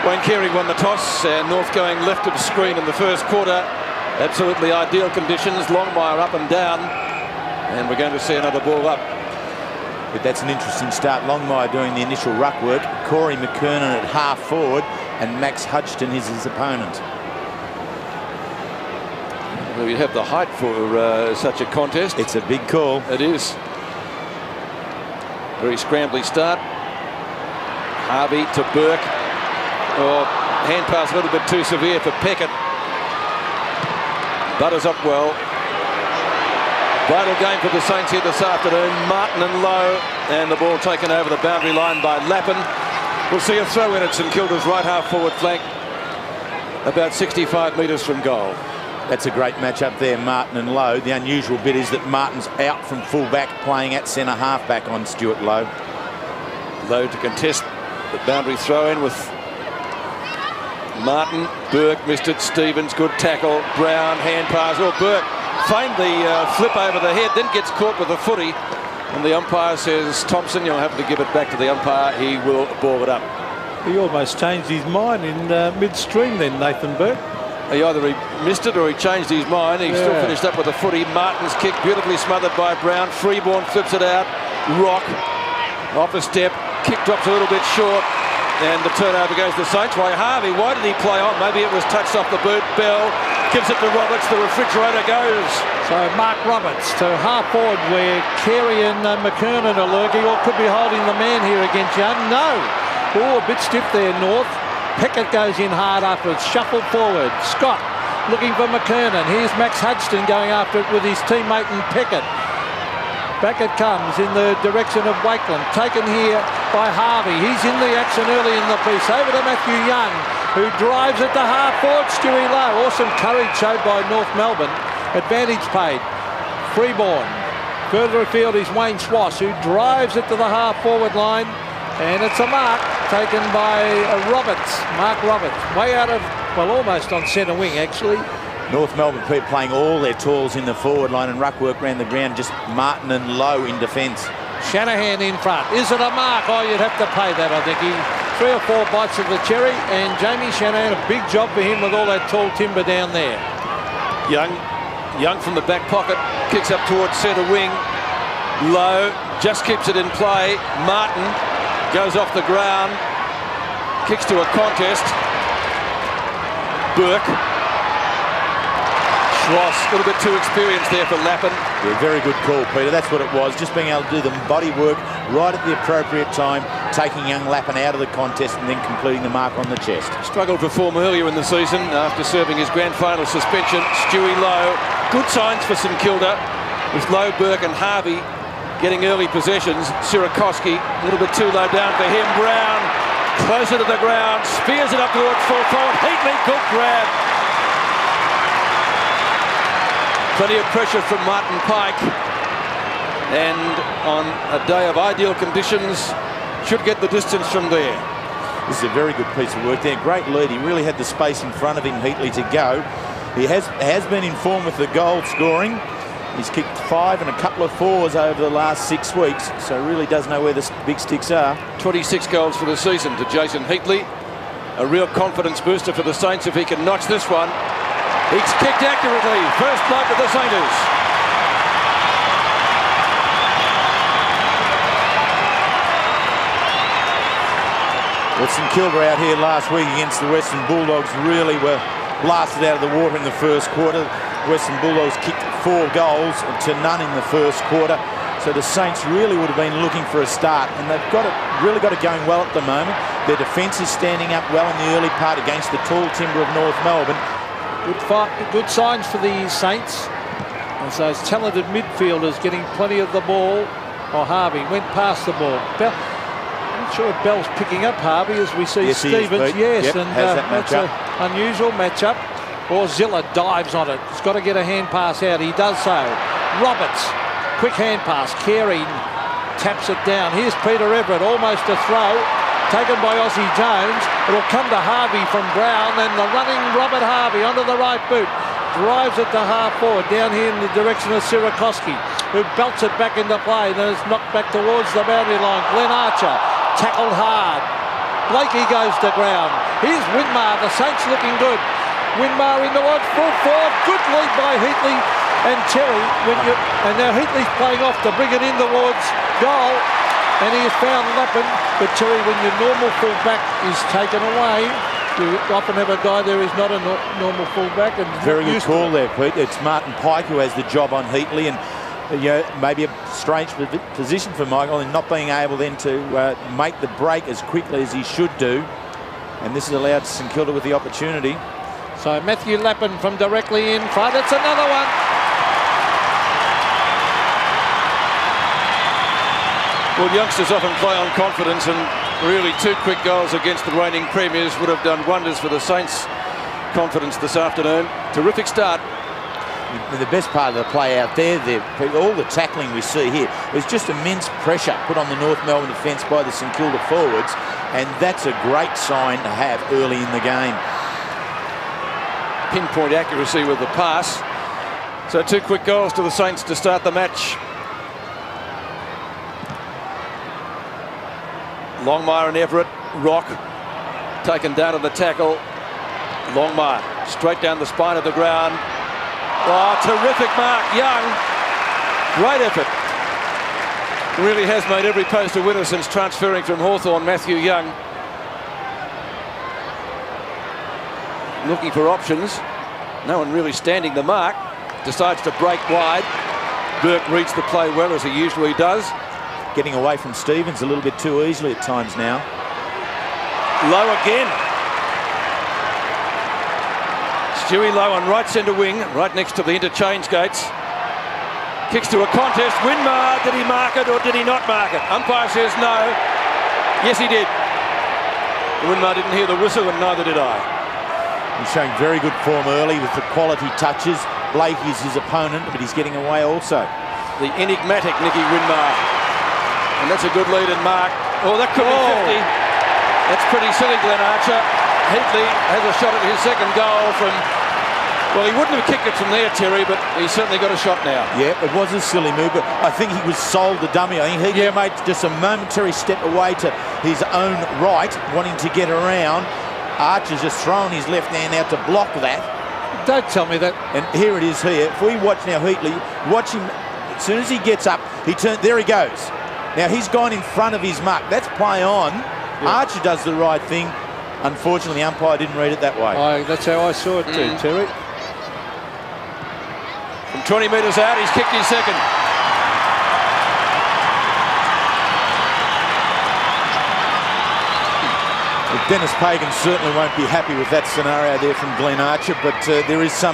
Wayne Carey won the toss, and North going left of the screen in the first quarter. Absolutely ideal conditions. Longmire up and down, and we're going to see another ball up. But that's an interesting start. Longmire doing the initial ruck work. Corey McKernan at half forward, and Max Hudson is his opponent. Well, you have the height for such a contest. It's a big call. It is. Very scrambly start. Harvey to Burke. Oh, hand pass a little bit too severe for Peckett. Butters up well. Vital game for the Saints here this afternoon. Martin and Lowe, and the ball taken over the boundary line by Lappin. We'll see a throw in at St Kilda's right half forward flank, about 65 metres from goal. That's a great match up there, Martin and Lowe. The unusual bit is that Martin's out from full-back, playing at centre half-back on Stuart Lowe. Lowe to contest the boundary throw-in with Martin. Burke missed it. Stevens, good tackle. Brown, hand pass. Oh, Burke feigned the flip over the head, then gets caught with the footy. And the umpire says, Thompson, you'll have to give it back to the umpire. He will ball it up. He almost changed his mind in midstream then, Nathan Burke. Either he missed it or he changed his mind. He still finished up with a footy. Martin's kick beautifully smothered by Brown. Freeborn flips it out. Rock off a step. Kick drops a little bit short. And the turnover goes to the Saints. Why, Harvey, why did he play on? Maybe it was touched off the boot. Bell gives it to Roberts. The refrigerator goes. So Mark Roberts to half forward where Carey and McKernan are lurking, or could be holding the man here against Young. No. Oh, a bit stiff there, North. Peckett goes in hard after it's shuffled forward. Scott looking for McKernan. Here's Max Hudson going after it with his teammate and Peckett. Back it comes in the direction of Wakeland. Taken here by Harvey. He's in the action early in the piece. Over to Matthew Young, who drives it to half forward. Stewie Lowe. Awesome courage showed by North Melbourne. Advantage paid. Freeborn. Further afield is Wayne Swass, who drives it to the half forward line. And it's a mark taken by Roberts, Mark Roberts, way out of, well, almost on centre wing, actually. North Melbourne playing all their tools in the forward line, and ruck work around the ground, just Martin and Lowe in defence. Shanahan in front. Is it a mark? Oh, you'd have to pay that, I think. 3 or 4 bites of the cherry, and Jamie Shanahan, a big job for him with all that tall timber down there. Young from the back pocket, kicks up towards centre wing. Lowe just keeps it in play. Martin goes off the ground, kicks to a contest. Burke. Schloss, a little bit too experienced there for Lappin. Yeah, very good call, Peter. That's what it was. Just being able to do the body work right at the appropriate time, taking young Lappin out of the contest and then completing the mark on the chest. Struggled for form earlier in the season after serving his grand final suspension. Stewie Lowe. Good signs for St Kilda with Lowe, Burke and Harvey getting early possessions. Sirakoski, a little bit too low down for him. Brown, closer to the ground, spears it up towards full forward. Heatley, good grab. Plenty of pressure from Martin Pike. And on a day of ideal conditions, should get the distance from there. This is a very good piece of work there. Great lead. He really had the space in front of him, Heatley, to go. He has been in form with the goal scoring. He's kicked 5 and a couple of 4s over the last 6 weeks, so really does know where the big sticks are. 26 goals for the season to Jason Heatley. A real confidence booster for the Saints if he can notch this one. He's kicked accurately. First bloke of the Saints. Well, St Kilda out here last week against the Western Bulldogs really were blasted out of the water in the first quarter. Western Bulldogs kicked 4 goals to none in the first quarter. So the Saints really would have been looking for a start, and they've really got it going well at the moment. Their defence is standing up well in the early part against the tall timber of North Melbourne. Good signs for the Saints. As those talented midfielders getting plenty of the ball. Oh, Harvey went past the ball. I'm not sure if Bell's picking up Harvey as we see Stevens. Yes, yep, and that's an unusual matchup. Or Zilla dives on it. He's got to get a hand pass out. He does so. Roberts, quick hand pass. Carey taps it down. Here's Peter Everett, almost a throw. Taken by Aussie Jones. It'll come to Harvey from Brown, and the running Robert Harvey onto the right boot. Drives it to half forward, down here in the direction of Sirakoski, who belts it back into play. Then it's knocked back towards the boundary line. Glenn Archer tackled hard. Blakey goes to ground. Here's Winmar, the Saints looking good. Winmar in the wide, full forward, good lead by Heatley and Terry. And now Heatley's playing off to bring it in towards goal. And he has found Lappin. But Terry, when your normal fullback is taken away, you often have a guy there who's not a normal fullback. And very good call there, Pete. It's Martin Pike who has the job on Heatley, and maybe a strange position for Michael in not being able then to make the break as quickly as he should do. And this has allowed St Kilda with the opportunity. So Matthew Lappin from directly in front. It's another one. Well, youngsters often play on confidence, and really 2 quick goals against the reigning premiers would have done wonders for the Saints' confidence this afternoon. Terrific start. The best part of the play out there, all the tackling we see here, there's just immense pressure put on the North Melbourne defence by the St Kilda forwards, and that's a great sign to have early in the game. Pinpoint accuracy with the pass. So 2 quick goals to the Saints to start the match. Longmire and Everett. Rock taken down to the tackle. Longmire straight down the spine of the ground. Oh, terrific mark, Young. Great effort. Really has made every post a winner since transferring from Hawthorn, Matthew Young. Looking for options. No one really standing the mark. Decides to break wide. Burke reads the play well, as he usually does. Getting away from Stevens a little bit too easily at times now. Low again. Stewie Low on right centre wing, right next to the interchange gates. Kicks to a contest. Winmar, did he mark it or did he not mark it? Umpire says no. Yes, he did. Winmar didn't hear the whistle, and neither did I. He's showing very good form early with the quality touches. Blake is his opponent, but he's getting away also. The enigmatic Nicky Winmar. And that's a good lead and mark. Oh, that could be 50. That's pretty silly, Glenn Archer. Heatley has a shot at his second goal from... Well, he wouldn't have kicked it from there, Terry, but he's certainly got a shot now. Yeah, it was a silly move, but I think he was sold the dummy. I think Heatley made just a momentary step away to his own right, wanting to get around. Archer's just thrown his left hand out to block that. Don't tell me that. And here it is here. If we watch now Heatley, watch him, as soon as he gets up, there he goes. Now he's gone in front of his mark. That's play on. Yeah. Archer does the right thing. Unfortunately, the umpire didn't read it that way. That's how I saw it too, Terry. From 20 metres out, he's kicked his second. Dennis Pagan certainly won't be happy with that scenario there from Glenn Archer, but there is some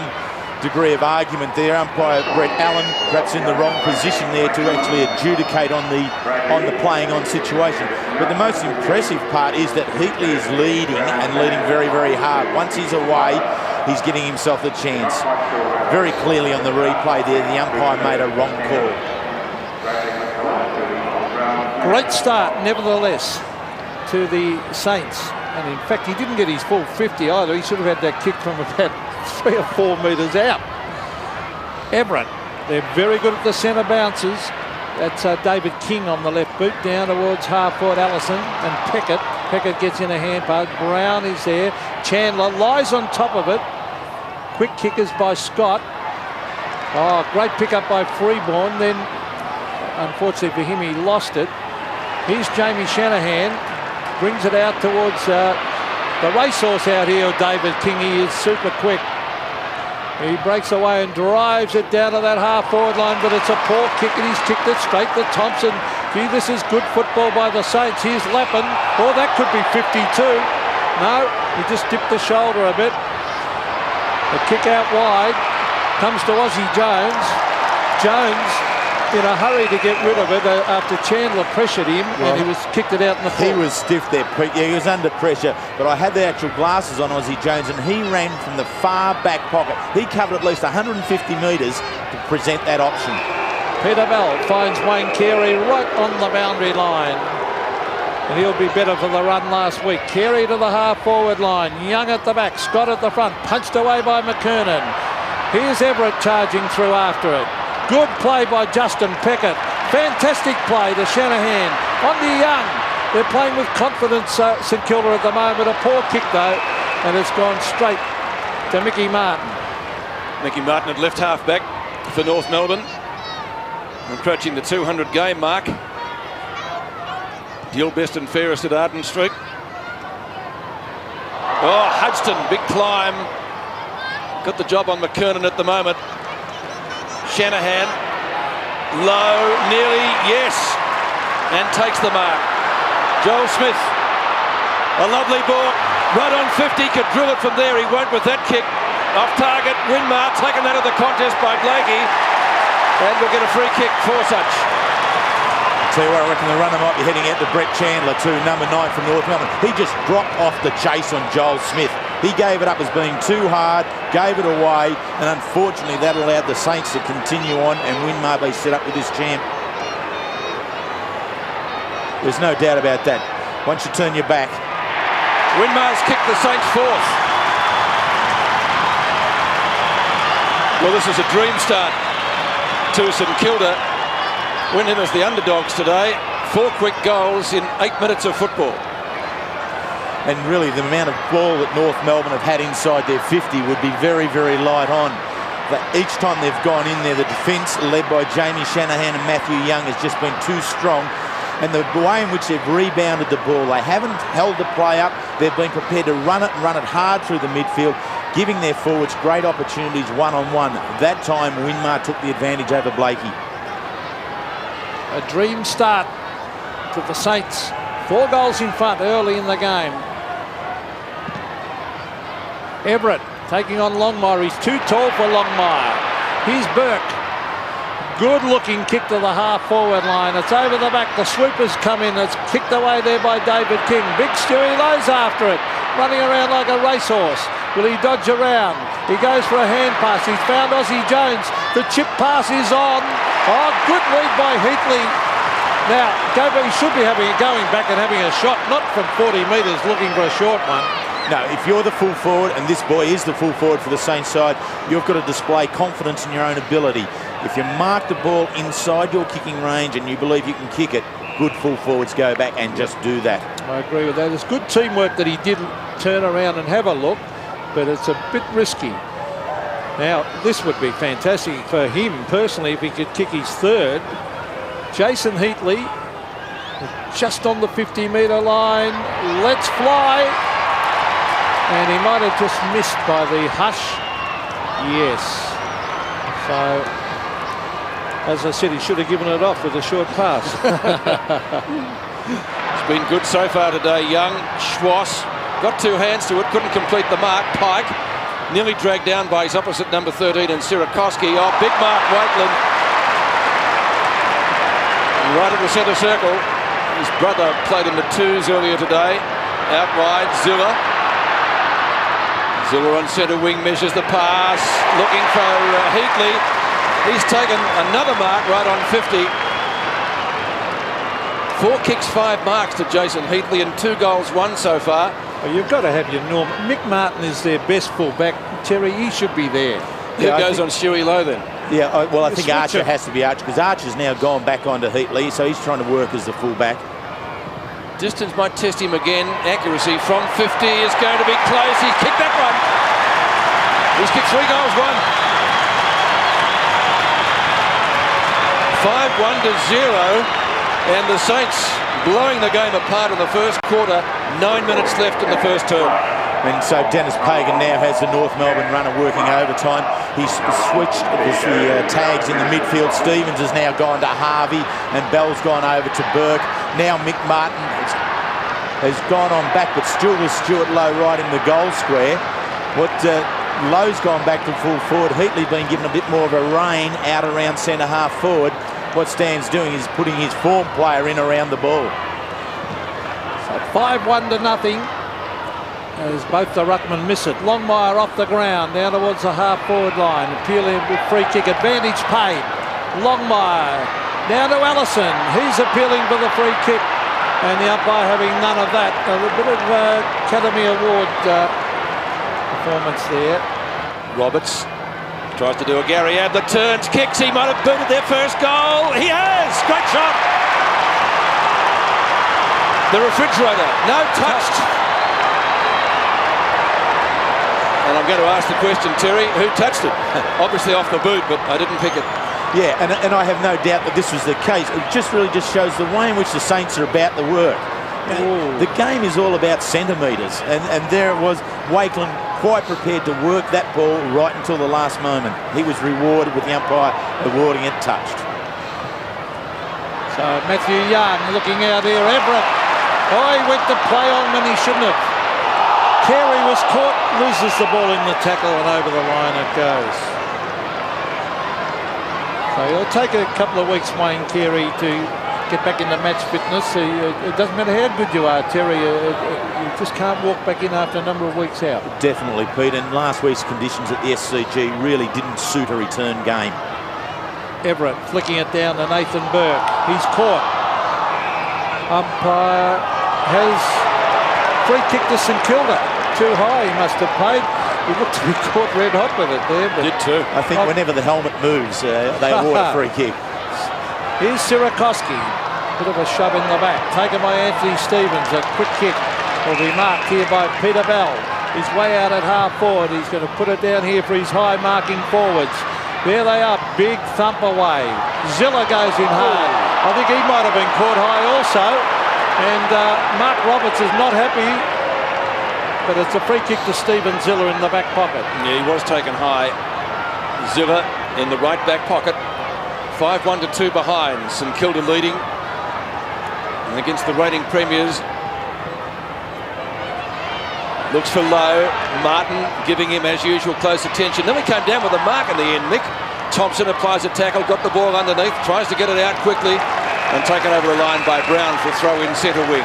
degree of argument there. Umpire Brett Allen perhaps in the wrong position there to actually adjudicate on the playing on situation. But the most impressive part is that Heatley is leading and leading very, very hard. Once he's away, he's getting himself the chance. Very clearly on the replay there, the umpire made a wrong call. Great start, nevertheless, to the Saints. And in fact, he didn't get his full 50 either. He should have had that kick from about 3 or 4 metres out. Everett, they're very good at the centre bounces. That's David King on the left boot, down towards half-forward Allison and Peckett. Peckett gets in a hand pass. Brown is there. Chandler lies on top of it. Quick kickers by Scott. Oh, great pick-up by Freeborn. Then, unfortunately for him, he lost it. Here's Jamie Shanahan. Brings it out towards the racehorse out here, David King. He is super quick. He breaks away and drives it down to that half-forward line, but it's a poor kick, and he's kicked it straight to Thompson. Gee, this is good football by the Saints. Here's Lappin. Oh, that could be 52. No, he just dipped the shoulder a bit. The kick out wide comes to Aussie Jones. Jones in a hurry to get rid of it after Chandler pressured him, and he was kicked it out in the full. He was stiff there, Pete. Yeah, he was under pressure, but I had the actual glasses on Aussie Jones, and he ran from the far back pocket. He covered at least 150 metres to present that option. Peter Bell finds Wayne Carey right on the boundary line, and he'll be better for the run last week. Carey to the half-forward line, Young at the back, Scott at the front, punched away by McKernan. Here's Everett charging through after it. Good play by Justin Peckett. Fantastic play to Shanahan. On to Young. They're playing with confidence, St Kilda at the moment. A poor kick though, and it's gone straight to Mickey Martin. Mickey Martin at left half back for North Melbourne, approaching the 200 game mark. Deal best and fairest at Arden Street. Oh, Hudson, big climb. Got the job on McKernan at the moment. Shanahan, low, nearly, yes, and takes the mark. Joel Smith, a lovely ball, right on 50, could drill it from there. He won't with that kick. Off target, Winmar taken out of the contest by Blakey, and we'll get a free kick for such. Tell you what, I reckon the runner might be heading out to Brett Chandler too, number 9 from North Melbourne. He just dropped off the chase on Joel Smith. He gave it up as being too hard, gave it away, and unfortunately that allowed the Saints to continue on and Winmar be set up with this champ. There's no doubt about that. Once you turn your back. Winmar's kicked the Saints fourth. Well, this is a dream start to St Kilda. Win him as the underdogs today. 4 quick goals in 8 minutes of football. And really the amount of ball that North Melbourne have had inside their 50 would be very, very light on. But each time they've gone in there, the defence led by Jamie Shanahan and Matthew Young has just been too strong. And the way in which they've rebounded the ball, they haven't held the play up. They've been prepared to run it and run it hard through the midfield, giving their forwards great opportunities one-on-one. That time, Winmar took the advantage over Blakey. A dream start to the Saints. 4 goals in front early in the game. Everett taking on Longmire. He's too tall for Longmire. Here's Burke. Good looking kick to the half forward line. It's over the back. The swoopers come in. It's kicked away there by David King. Big Stewie Lowe's after it. Running around like a racehorse. Will he dodge around? He goes for a hand pass. He's found Aussie Jones. The chip pass is on. Oh, good read by Heatley. Now, he should be going back and having a shot, not from 40 metres looking for a short one. No, if you're the full forward, and this boy is the full forward for the Saints side, you've got to display confidence in your own ability. If you mark the ball inside your kicking range and you believe you can kick it, good full forwards go back and just do that. I agree with that. It's good teamwork that he didn't turn around and have a look, but it's a bit risky. Now, this would be fantastic for him personally if he could kick his 3rd. Jason Heatley, just on the 50-metre line. Let's fly. And he might have just missed by the hush. Yes. So, as I said, he should have given it off with a short pass. It's been good so far today. Young, Schwass, got 2 hands to it, couldn't complete the mark. Pike, nearly dragged down by his opposite number 13 and Sirakoski. Oh, big mark, Wakeland. Right at the centre circle. His brother played in the 2s earlier today. Out wide, Zilla. Zilla on centre wing, measures the pass, looking for Heatley. He's taken another mark right on 50. 4 kicks, 5 marks to Jason Heatley and 2 goals, 1 so far. Well, you've got to have your norm. Mick Martin is their best fullback. Terry, he should be there. Who goes on Stewie Lowe then? Yeah, well, I think Archer has to be Archer, because Archer's now gone back onto Heatley, so he's trying to work as the fullback. Distance might test him again. Accuracy from 50 is going to be close. He's kicked that one. He's kicked 3 goals, 1. 5-1 to 0, and the Saints blowing the game apart in the first quarter. 9 minutes left in the first term. And so Dennis Pagan now has the North Melbourne runner working overtime. He's switched the tags in the midfield. Stevens has now gone to Harvey and Bell's gone over to Burke. Now Mick Martin has gone on back, but still with Stuart Lowe right in the goal square. Lowe's gone back to full forward. Heatley been given a bit more of a rein out around centre half forward. What Stan's doing is putting his form player in around the ball. So 5-1 to nothing. As both the ruckmen miss it. Longmire off the ground, down towards the half-forward line. Appealing with free kick, advantage paid. Longmire down to Allison. He's appealing for the free kick. And the umpire having none of that. A bit of Academy Award performance there. Roberts tries to do a Gary Adler, turns, kicks. He might have booted their first goal. He has! Great shot! The refrigerator. No, touched. And I'm going to ask the question, Terry, who touched it? Obviously off the boot, but I didn't pick it. Yeah, and I have no doubt that this was the case. It really just shows the way in which the Saints are about the work. You know, the game is all about centimetres, and there it was, Wakeland quite prepared to work that ball right until the last moment. He was rewarded with the umpire awarding it touched. So Matthew Young looking out here. Everett. Oh, he went to play on when he shouldn't have. Carey was caught, loses the ball in the tackle, and over the line it goes. So it'll take a couple of weeks, Wayne Carey, to get back into match fitness. It doesn't matter how good you are, Terry, you just can't walk back in after a number of weeks out. Definitely, Pete, and last week's conditions at the SCG really didn't suit a return game. Everett flicking it down to Nathan Burke. He's caught. Umpire has free kick to St Kilda. Too high, he must have paid. He looked to be caught red hot with it there. But did too. I think whenever the helmet moves, they award a free kick. Here's Sirakoski. Bit of a shove in the back. Taken by Anthony Stevens. A quick kick will be marked here by Peter Bell. He's way out at half forward. He's going to put it down here for his high marking forwards. There they are. Big thump away. Zilla goes in hard. I think he might have been caught high also. And Mark Roberts is not happy. But it's a free kick to Stephen Zilla in the back pocket. Yeah, he was taken high. Zilla in the right back pocket. 5-1 to 2 behind. St Kilda leading. And against the reigning premiers. Looks for Lowe. Martin giving him, as usual, close attention. Then we came down with a mark in the end, Mick. Thompson applies a tackle, got the ball underneath, tries to get it out quickly, and taken over the line by Brown for throw in centre wing.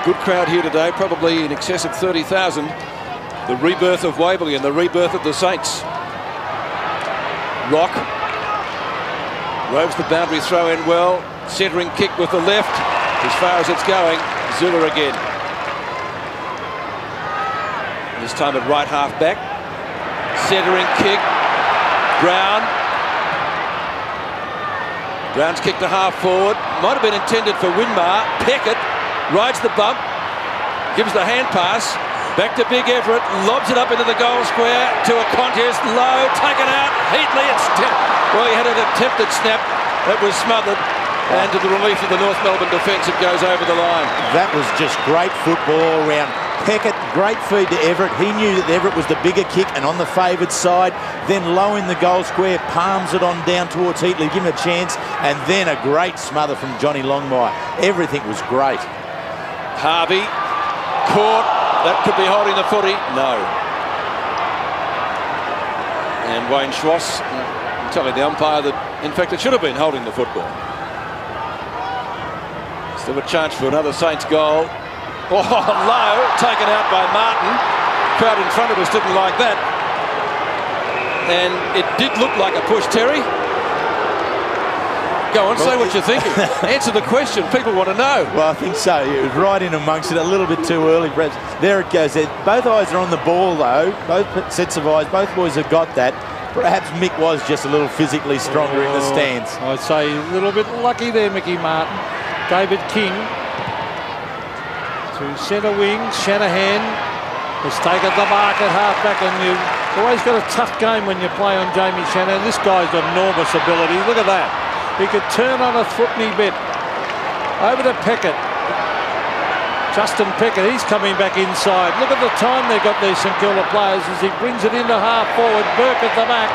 Good crowd here today, probably in excess of 30,000. The rebirth of Waverley and the rebirth of the Saints. Rock roves the boundary throw in well. Centering kick with the left, as far as it's going. Zilla again. This time at right half back. Centering kick. Brown. Brown's kick to half forward. Might have been intended for Winmar. Peckett rides the bump. Gives the hand pass. Back to Big Everett. Lobs it up into the goal square to a contest. Low, taken out. Heatley. Well, he had an attempted snap that was smothered. And to the relief of the North Melbourne defence, it goes over the line. That was just great football all round. Peckett, great feed to Everett. He knew that Everett was the bigger kick and on the favoured side. Then low in the goal square, palms it on down towards Heatley, give him a chance. And then a great smother from Johnny Longmire. Everything was great. Harvey, caught. That could be holding the footy. No. And Wayne Schwass telling the umpire that, in fact, it should have been holding the football. Still a chance for another Saints goal. Oh, low, taken out by Martin. Crowd in front of us didn't like that. And it did look like a push, Terry. Go on, say what you're thinking. Answer the question. People want to know. Well, I think so. It was right in amongst it, a little bit too early, perhaps. There it goes. Both eyes are on the ball, though. Both sets of eyes. Both boys have got that. Perhaps Mick was just a little physically stronger in the stands. I'd say a little bit lucky there, Mickey Martin. David King to centre wing. Shanahan has taken the mark at half-back, and you've always got a tough game when you play on Jamie Shanahan. This guy's got enormous ability. Look at that. He could turn on a footney bit. Over to Peckett. Justin Peckett, he's coming back inside. Look at the time they got these St Kilda players as he brings it into half-forward. Burke at the back.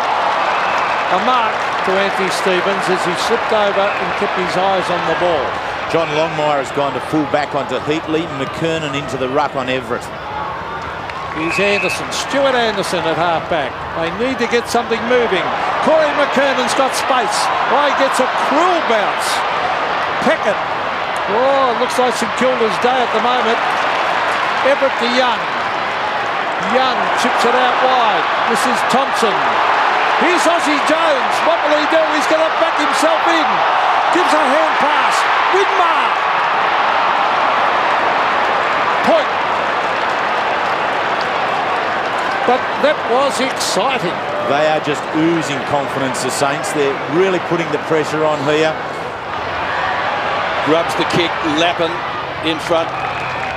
A mark to Anthony Stevens as he slipped over and kept his eyes on the ball. John Longmire has gone to full back onto Heatley. McKernan into the ruck on Everett. Here's Anderson, Stuart Anderson at half-back. They need to get something moving. Corey McKernan's got space. Oh, he gets a cruel bounce. Peckett. Oh, it looks like St Kilda's day at the moment. Everett to Young. Young chips it out wide. This is Thompson. Here's Aussie Jones. What will he do? He's going to back himself in. Gives a hand pass. Widmar. Point. But that was exciting. They are just oozing confidence, the Saints. They're really putting the pressure on here. Grubs the kick, Lappin in front.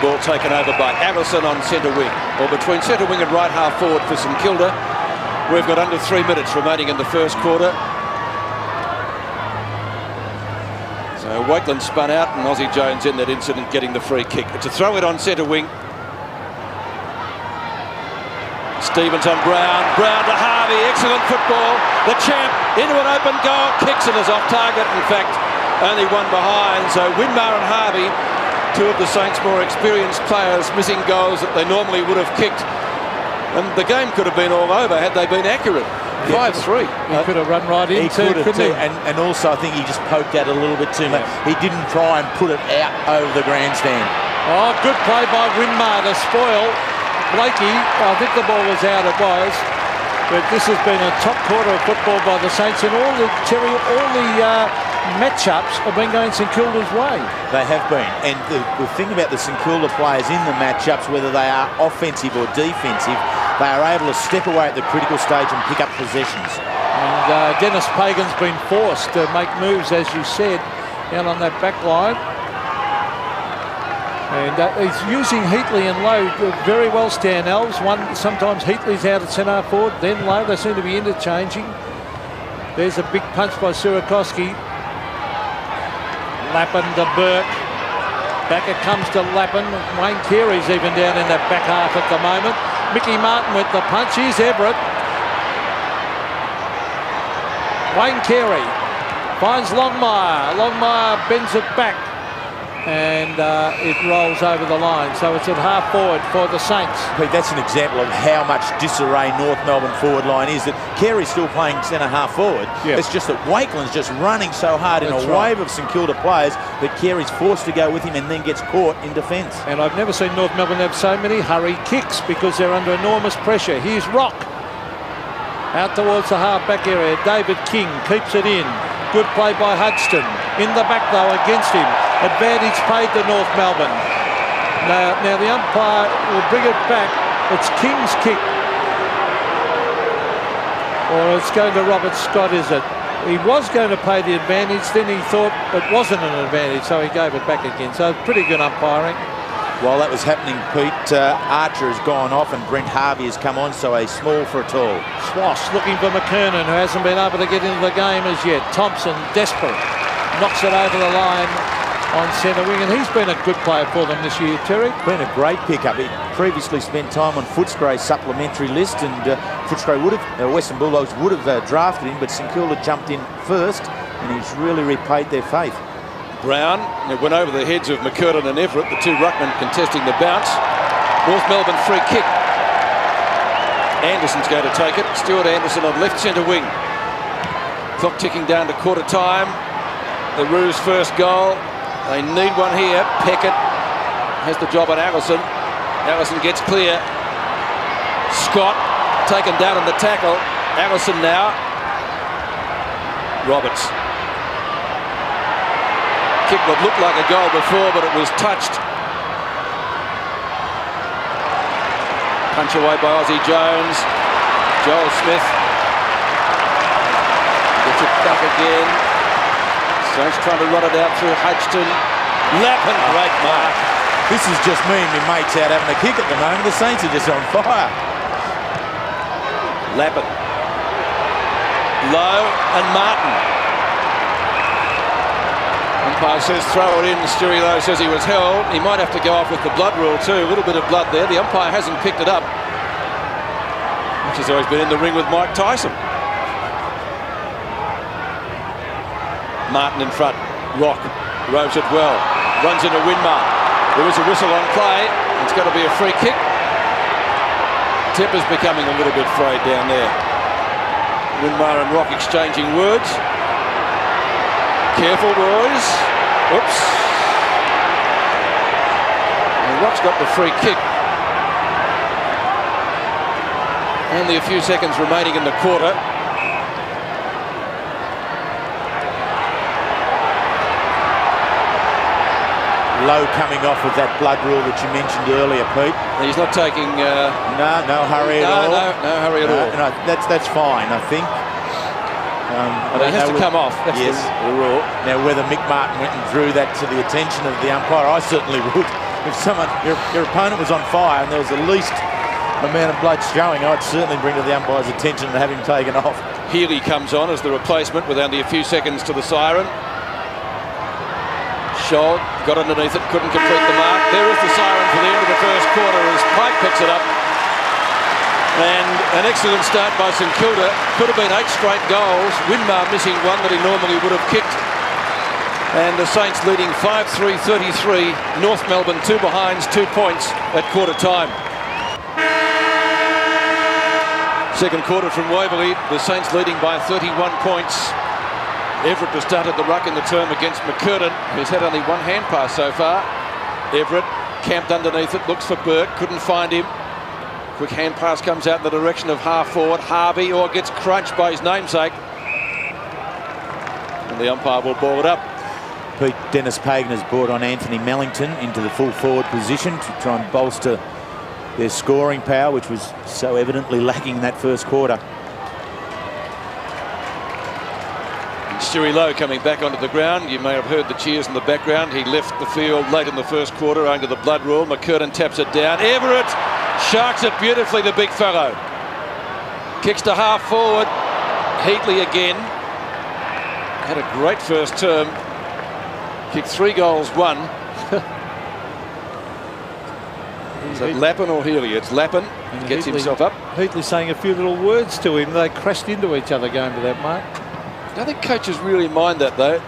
Ball taken over by Allison on centre wing, or between centre wing and right half forward for St Kilda. We've got under 3 minutes remaining in the first quarter. So Wakeland spun out and Aussie Jones in that incident getting the free kick. It's a throw it on centre wing. Stevens on Brown. Brown to Harvey. Excellent football. The champ into an open goal. Kicks it as off target. In fact, only one behind. So Winmar and Harvey, two of the Saints' more experienced players, missing goals that they normally would have kicked. And the game could have been all over had they been accurate. 5-3. He could have run right into it, couldn't he? And also, I think he just poked out a little bit too much. He didn't try and put it out over the grandstand. Oh, good play by Winmar to spoil Blakey. I think the ball was out, it was. But this has been a top quarter of football by the Saints, and all the matchups have been going St Kilda's way. They have been. And the thing about the St Kilda players in the matchups, whether they are offensive or defensive, they are able to step away at the critical stage and pick up possessions. And Dennis Pagan's been forced to make moves, as you said, out on that back line. And he's using Heatley and Lowe very well, Stan Elves. Sometimes Heatley's out at centre forward, then Lowe. They seem to be interchanging. There's a big punch by Surakoski. Lappin to Burke. Back it comes to Lappin. Wayne Carey's even down in that back half at the moment. Mickey Martin with the punch. Here's Everett. Wayne Carey finds Longmire. Longmire bends it back. And it rolls over the line. So it's at half forward for the Saints. Pete, that's an example of how much disarray North Melbourne forward line is. That Carey's still playing centre half forward. Yep. It's just that Wakeland's just running so hard in a wave of St Kilda players that Carey's forced to go with him and then gets caught in defence. And I've never seen North Melbourne have so many hurry kicks because they're under enormous pressure. Here's Rock. Out towards the half-back area. David King keeps it in. Good play by Hudson. In the back, though, against him. Advantage paid to North Melbourne. Now the umpire will bring it back. It's King's kick. Or it's going to Robert Scott, is it? He was going to pay the advantage, then he thought it wasn't an advantage, so he gave it back again. So pretty good umpiring. While that was happening, Pete, Archer has gone off and Brent Harvey has come on, so a small for a tall. Swass looking for McKernan, who hasn't been able to get into the game as yet. Thompson, desperate, knocks it over the line on centre wing, and he's been a good player for them this year, Terry. Been a great pickup. He previously spent time on Footscray's supplementary list, and Footscray would have, Western Bulldogs would have drafted him, but St Kilda jumped in first, and he's really repaid their faith. Brown, it went over the heads of McKernan and Everett, the two ruckmen contesting the bounce. North Melbourne free kick. Anderson's going to take it. Stuart Anderson on left centre wing. Clock ticking down to quarter time. The Roos' first goal. They need one here. Peckett has the job on Allison. Allison gets clear. Scott taken down on the tackle. Allison now. Roberts. Kick would look like a goal before, but it was touched. Punch away by Aussie Jones. Joel Smith gets it back again. Saints trying to run it out through Hodgson. Lappin, great mark. This is just me and my mates out having a kick at the moment. The Saints are just on fire. Lappin. Lowe and Martin. Umpire says throw it in. Stewie Lowe says he was held. He might have to go off with the blood rule too. A little bit of blood there. The umpire hasn't picked it up, which has always been in the ring with Mike Tyson. Martin in front. Rock rows it well. Runs into Winmar. There is a whistle on play. It's going to be a free kick. Tipper's becoming a little bit frayed down there. Winmar and Rock exchanging words. Careful, boys. Oops. And Rock's got the free kick. Only a few seconds remaining in the quarter. Lowe coming off with that blood rule that you mentioned earlier, Pete. He's not taking... no hurry at all. No hurry at all. No, that's fine, I think. It has to come off. That's the rule. Now, whether Mick Martin went and drew that to the attention of the umpire, I certainly would. If your opponent was on fire and there was the least amount of blood showing, I'd certainly bring to the umpire's attention and have him taken off. Healy comes on as the replacement with only a few seconds to the siren. Scholl got underneath it, couldn't complete the mark. There is the siren for the end of the first quarter as Pike picks it up. And an excellent start by St Kilda. Could have been 8 straight goals. Winmar missing one that he normally would have kicked. And the Saints leading 5-3-33. North Melbourne 2 behinds, 2 points at quarter time. Second quarter from Waverley, the Saints leading by 31 points. Everett has started the ruck in the term against McKernan, who's had only one hand pass so far. Everett camped underneath it, looks for Burke, couldn't find him. Quick hand pass comes out in the direction of half forward. Harvey gets crunched by his namesake. And the umpire will ball it up. Pete, Dennis Pagan has brought on Anthony Mellington into the full forward position to try and bolster their scoring power, which was so evidently lacking in that first quarter. Stewie Lowe coming back onto the ground. You may have heard the cheers in the background. He left the field late in the first quarter owing to the blood rule. McKernan taps it down. Everett sharks it beautifully, the big fellow. Kicks to half forward. Heatley again. Had a great first term. Kicked 3 goals, 1. Is it Lappin or Healy? It's Lappin. Gets himself up. Heatley saying a few little words to him. They crashed into each other going to that mark. I don't think coaches really mind that, though.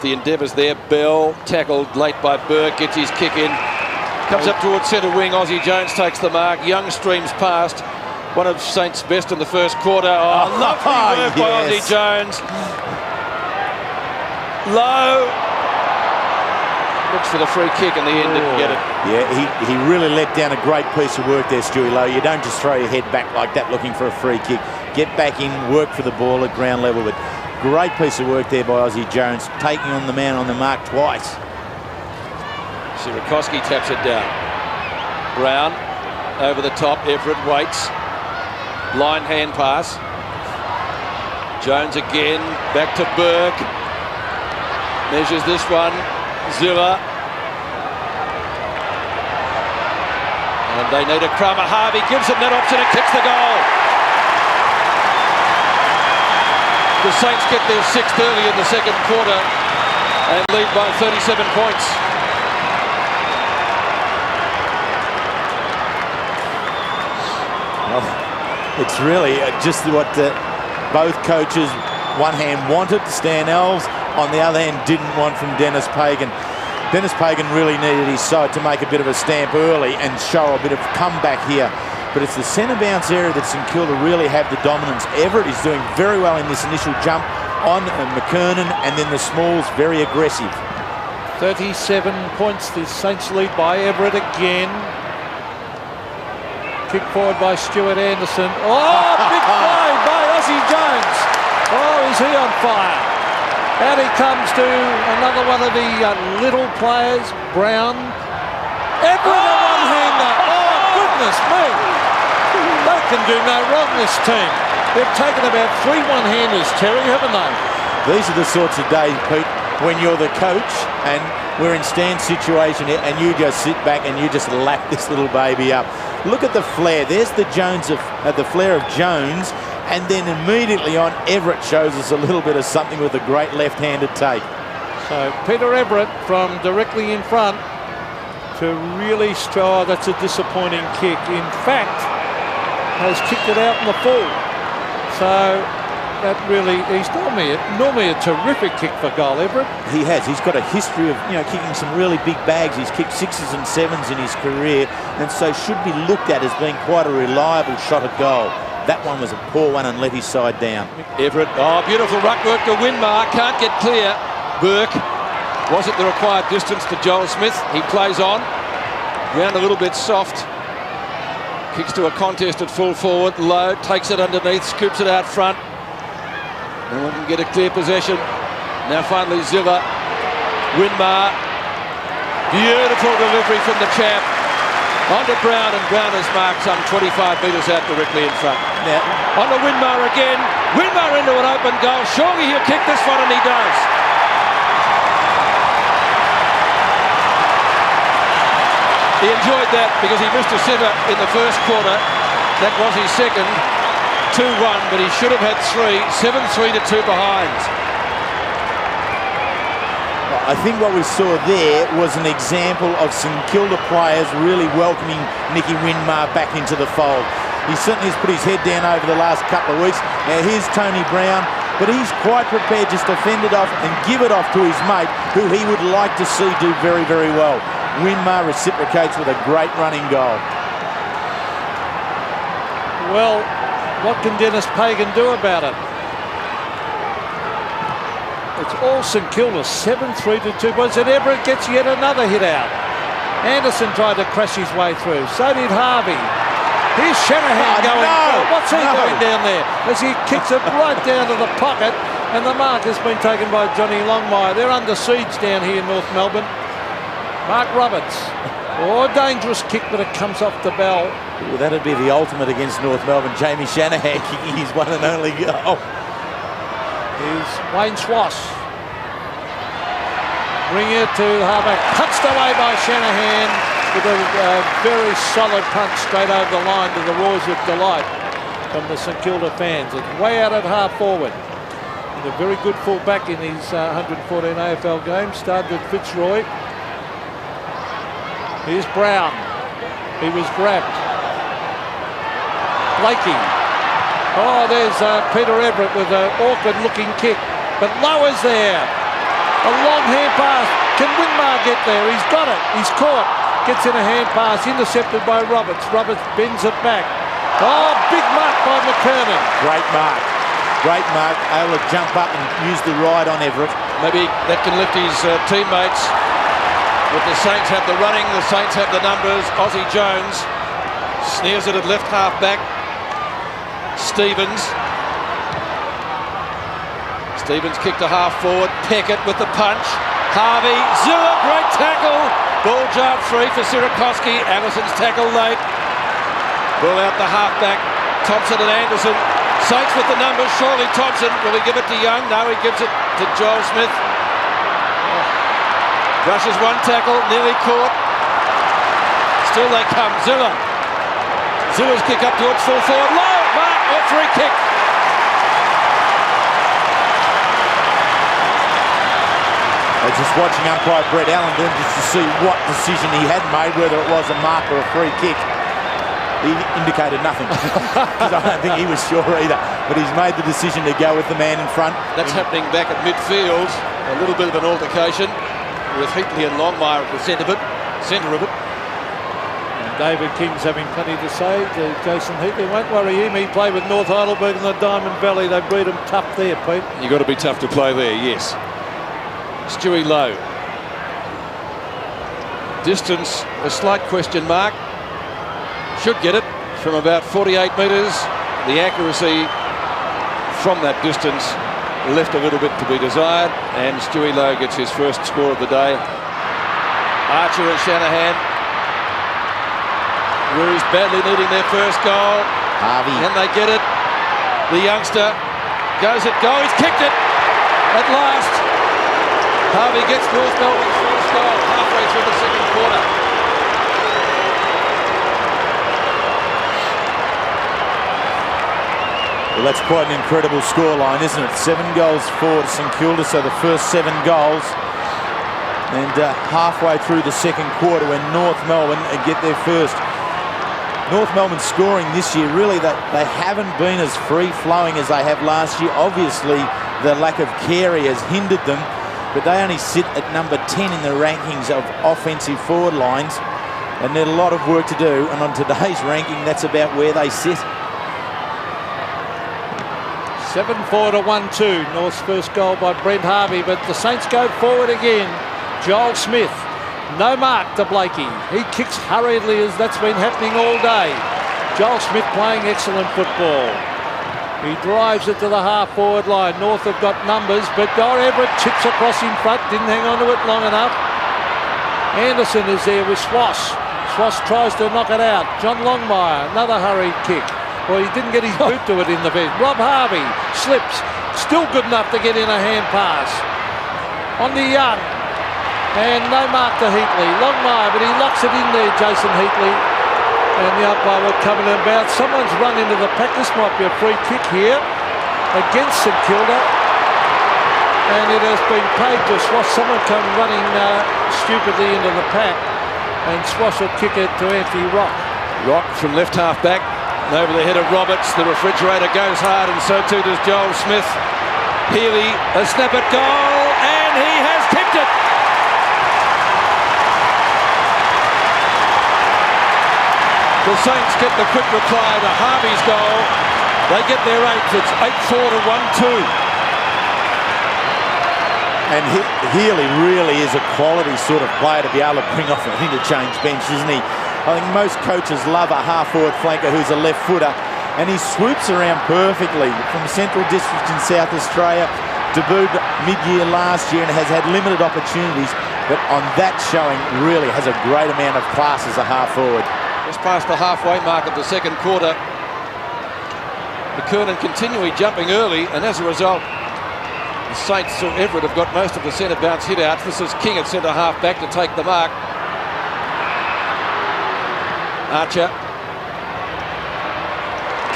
The endeavours there. Bell tackled late by Burke, gets his kick in. Comes up towards centre wing. Aussie Jones takes the mark. Young streams past. One of Saints' best in the first quarter. Lovely work by Aussie Jones. Lowe looks for the free kick in the end, didn't get it. Yeah, he really let down a great piece of work there, Stewie Lowe. You don't just throw your head back like that looking for a free kick. Get back in, work for the ball at ground level. But great piece of work there by Aussie Jones, taking on the man on the mark twice. Sierakowski taps it down. Brown over the top. Everett waits. Line hand pass. Jones again. Back to Burke. Measures this one. Zilla. And they need a crummer. Harvey gives him that option and kicks the goal. The Saints get their 6th early in the second quarter and lead by 37 points. Well, it's really just what both coaches, one hand wanted, Stan Elves, on the other hand didn't want from Dennis Pagan. Dennis Pagan really needed his side to make a bit of a stamp early and show a bit of comeback here. But it's the centre bounce area that St Kilda really have the dominance. Everett is doing very well in this initial jump on McKernan, and then the Smalls very aggressive. 37 points, the Saints lead by Everett again. Kick forward by Stuart Anderson. Oh, big play by Aussie Jones. Oh, is he on fire? Out he comes to another one of the little players, Brown. Everett a one-hander. Oh, goodness me. They can do no wrong, this team. They've taken about 3 one-handers, Terry, haven't they? These are the sorts of days, Pete, when you're the coach and we're in Stan's situation and you just sit back and you just lap this little baby up. Look at the flare. There's the the flare of Jones, and then immediately on, Everett shows us a little bit of something with a great left-handed take. So Peter Everett from directly in front to really stride. That's a disappointing kick. In fact, has kicked it out in the full. So that really, he's normally a terrific kick for goal, Everett. He has. He's got a history of, kicking some really big bags. He's kicked 6s and 7s in his career, and so should be looked at as being quite a reliable shot at goal. That one was a poor one and let his side down. Everett, beautiful ruck work to Winmar, can't get clear. Burke wasn't the required distance to Joel Smith. He plays on, ground a little bit soft. Kicks to a contest at full forward. Lowe takes it underneath, scoops it out front. No one can get a clear possession. Now finally Zilla. Winmar Beautiful delivery from the champ. Onto Brown, and Brown has marked some 25 metres out directly in front. Now, On to Winmar again. Winmar into an open goal. Surely he'll kick this one, and he does. He enjoyed that because he missed a sitter in the first quarter. That was his second. 2-1, but he should have had 3. 7-3 to 2 behind. I think what we saw there was an example of St Kilda players really welcoming Nicky Winmar back into the fold. He certainly has put his head down over the last couple of weeks. Now here's Tony Brown, but he's quite prepared just to fend it off and give it off to his mate, who he would like to see do very, very well. Winmar reciprocates with a great running goal. Well, what can Dennis Pagan do about it? It's all St Kilda, 7-3 to 2 points, and Everett gets yet another hit out. Anderson tried to crash his way through. So did Harvey. Here's Shanahan going. No, What's he doing down there? As he kicks it right down to the pocket, and the mark has been taken by Johnny Longmire. They're under siege down here in North Melbourne. Mark Roberts. Oh, dangerous kick, but it comes off the bell. Well, that'd be the ultimate against North Melbourne. Jamie Shanahan kicking his one and only goal. Here's Wayne Swass. Bring it to the halfback. Punched away by Shanahan with a very solid punch straight over the line to the roars of delight from the St Kilda fans. It's way out at half forward. And a very good full-back in his 114 AFL games. Started at Fitzroy. Here's Brown. He was grabbed. Blakey. Oh, there's Peter Everett with an awkward-looking kick, but Lower's there. A long hand pass. Can Winmar get there? He's got it. He's caught. Gets in a hand pass, intercepted by Roberts. Roberts bends it back. Oh, big mark by McKernan. Great mark. Great mark. Able to jump up and use the ride on Everett. Maybe that can lift his teammates. But the Saints have the running, the Saints have the numbers. Aussie Jones sneers it at left half back. Stevens kicked to half forward. Peckett with the punch. Harvey, Zilla, great tackle. Ball jarred free for Sirakoski. Anderson's tackle late. Ball out the half back. Thompson and Anderson. Saints with the numbers. Surely Thompson. Will he give it to Young? No, he gives it to Joel Smith. Brushes one tackle, nearly caught. Still they come. Zilla. Zilla's kick up towards full forward. Low mark or free kick. Just watching umpire Brett Allen then just to see what decision he had made, whether it was a mark or a free kick. He indicated nothing because I don't think he was sure either. But he's made the decision to go with the man in front. That's happening back at midfield. A little bit of an altercation with Heatley and Longmire at the centre of it. And David King's having plenty to say to Jason Heatley. Won't worry him. He played with North Heidelberg in the Diamond Valley. They beat him tough there, Pete. You've got to be tough to play there, yes. Stewie Lowe. Distance, a slight question mark. Should get it from about 48 metres. The accuracy from that distance left a little bit to be desired, and Stewie Lowe gets his first score of the day. Archer and Shanahan. Roos badly needing their first goal. Harvey. And they get it. The youngster goes at goal. He's kicked it at last. Harvey gets North Melbourne's first goal halfway through the second quarter. Well, that's quite an incredible scoreline, isn't it? 7 goals for St Kilda, so the first 7 goals. And halfway through the second quarter when North Melbourne get their first. North Melbourne scoring this year, really they haven't been as free-flowing as they have last year. Obviously, the lack of Carey has hindered them. But they only sit at number 10 in the rankings of offensive forward lines and need a lot of work to do. And on today's ranking, that's about where they sit. 7-4 to 1-2. North's first goal by Brent Harvey, but the Saints go forward again. Joel Smith. No mark to Blakey. He kicks hurriedly as that's been happening all day. Joel Smith playing excellent football. He drives it to the half-forward line. North have got numbers, but Everett chips across in front. Didn't hang on to it long enough. Anderson is there with Swass. Swass tries to knock it out. John Longmire, another hurried kick. Well, he didn't get his boot to it in the fence. Rob Harvey slips. Still good enough to get in a hand pass. On the Young. And no mark to Heatley. Longmire, but he locks it in there, Jason Heatley. And the umpire will come in and bounce. Someone's run into the pack. This might be a free kick here against St Kilda. And it has been paid to Swass. Someone come running stupidly into the pack. And Swass will kick it to Anthony Rock. Rock from left half back. And over the head of Roberts. The refrigerator goes hard, and so too does Joel Smith. Healy, a snap at goal, and he has kicked it. The Saints get the quick reply to Harvey's goal. They get their eighth. It's 8-4 to 1-2. And Healy really is a quality sort of player to be able to bring off an interchange bench, isn't he? I think most coaches love a half-forward flanker who's a left footer, and he swoops around perfectly from Central District in South Australia. Debuted mid-year last year and has had limited opportunities, but on that showing really has a great amount of class as a half-forward. Just past the halfway mark of the second quarter. McKernan continually jumping early, and as a result, the Saints or Everett have got most of the centre bounce hit out. This is King at centre half back to take the mark. Archer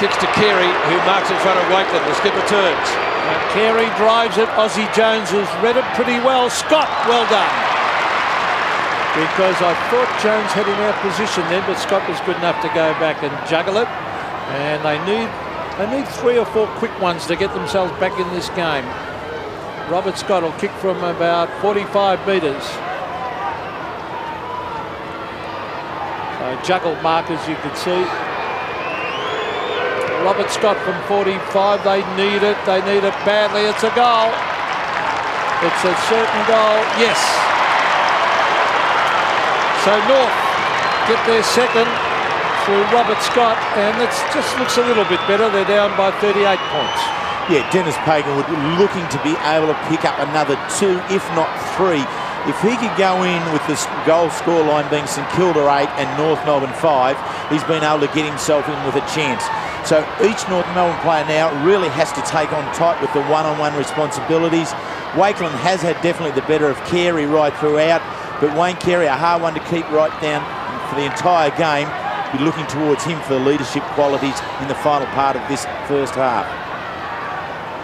kicks to Carey, who marks in front of Wakeland. The skipper turns. And Carey drives it. Aussie Jones has read it pretty well. Scott, well done. Because I thought Jones had him out position then, but Scott was good enough to go back and juggle it. And they need 3 or 4 quick ones to get themselves back in this game. Robert Scott will kick from about 45 metres. So juggled mark, as you can see. Robert Scott from 45. They need it. They need it badly. It's a goal. It's a certain goal. Yes. So North get their second through Robert Scott, and it just looks a little bit better. They're down by 38 points. Yeah, Dennis Paganwood looking to be able to pick up another 2, if not 3. If he could go in with this goal score line being St Kilda 8 and North Melbourne 5, he's been able to get himself in with a chance. So each North Melbourne player now really has to take on tight with the one-on-one responsibilities. Wakeland has had definitely the better of Carey right throughout, but Wayne Carey, a hard one to keep right down for the entire game. Be looking towards him for the leadership qualities in the final part of this first half.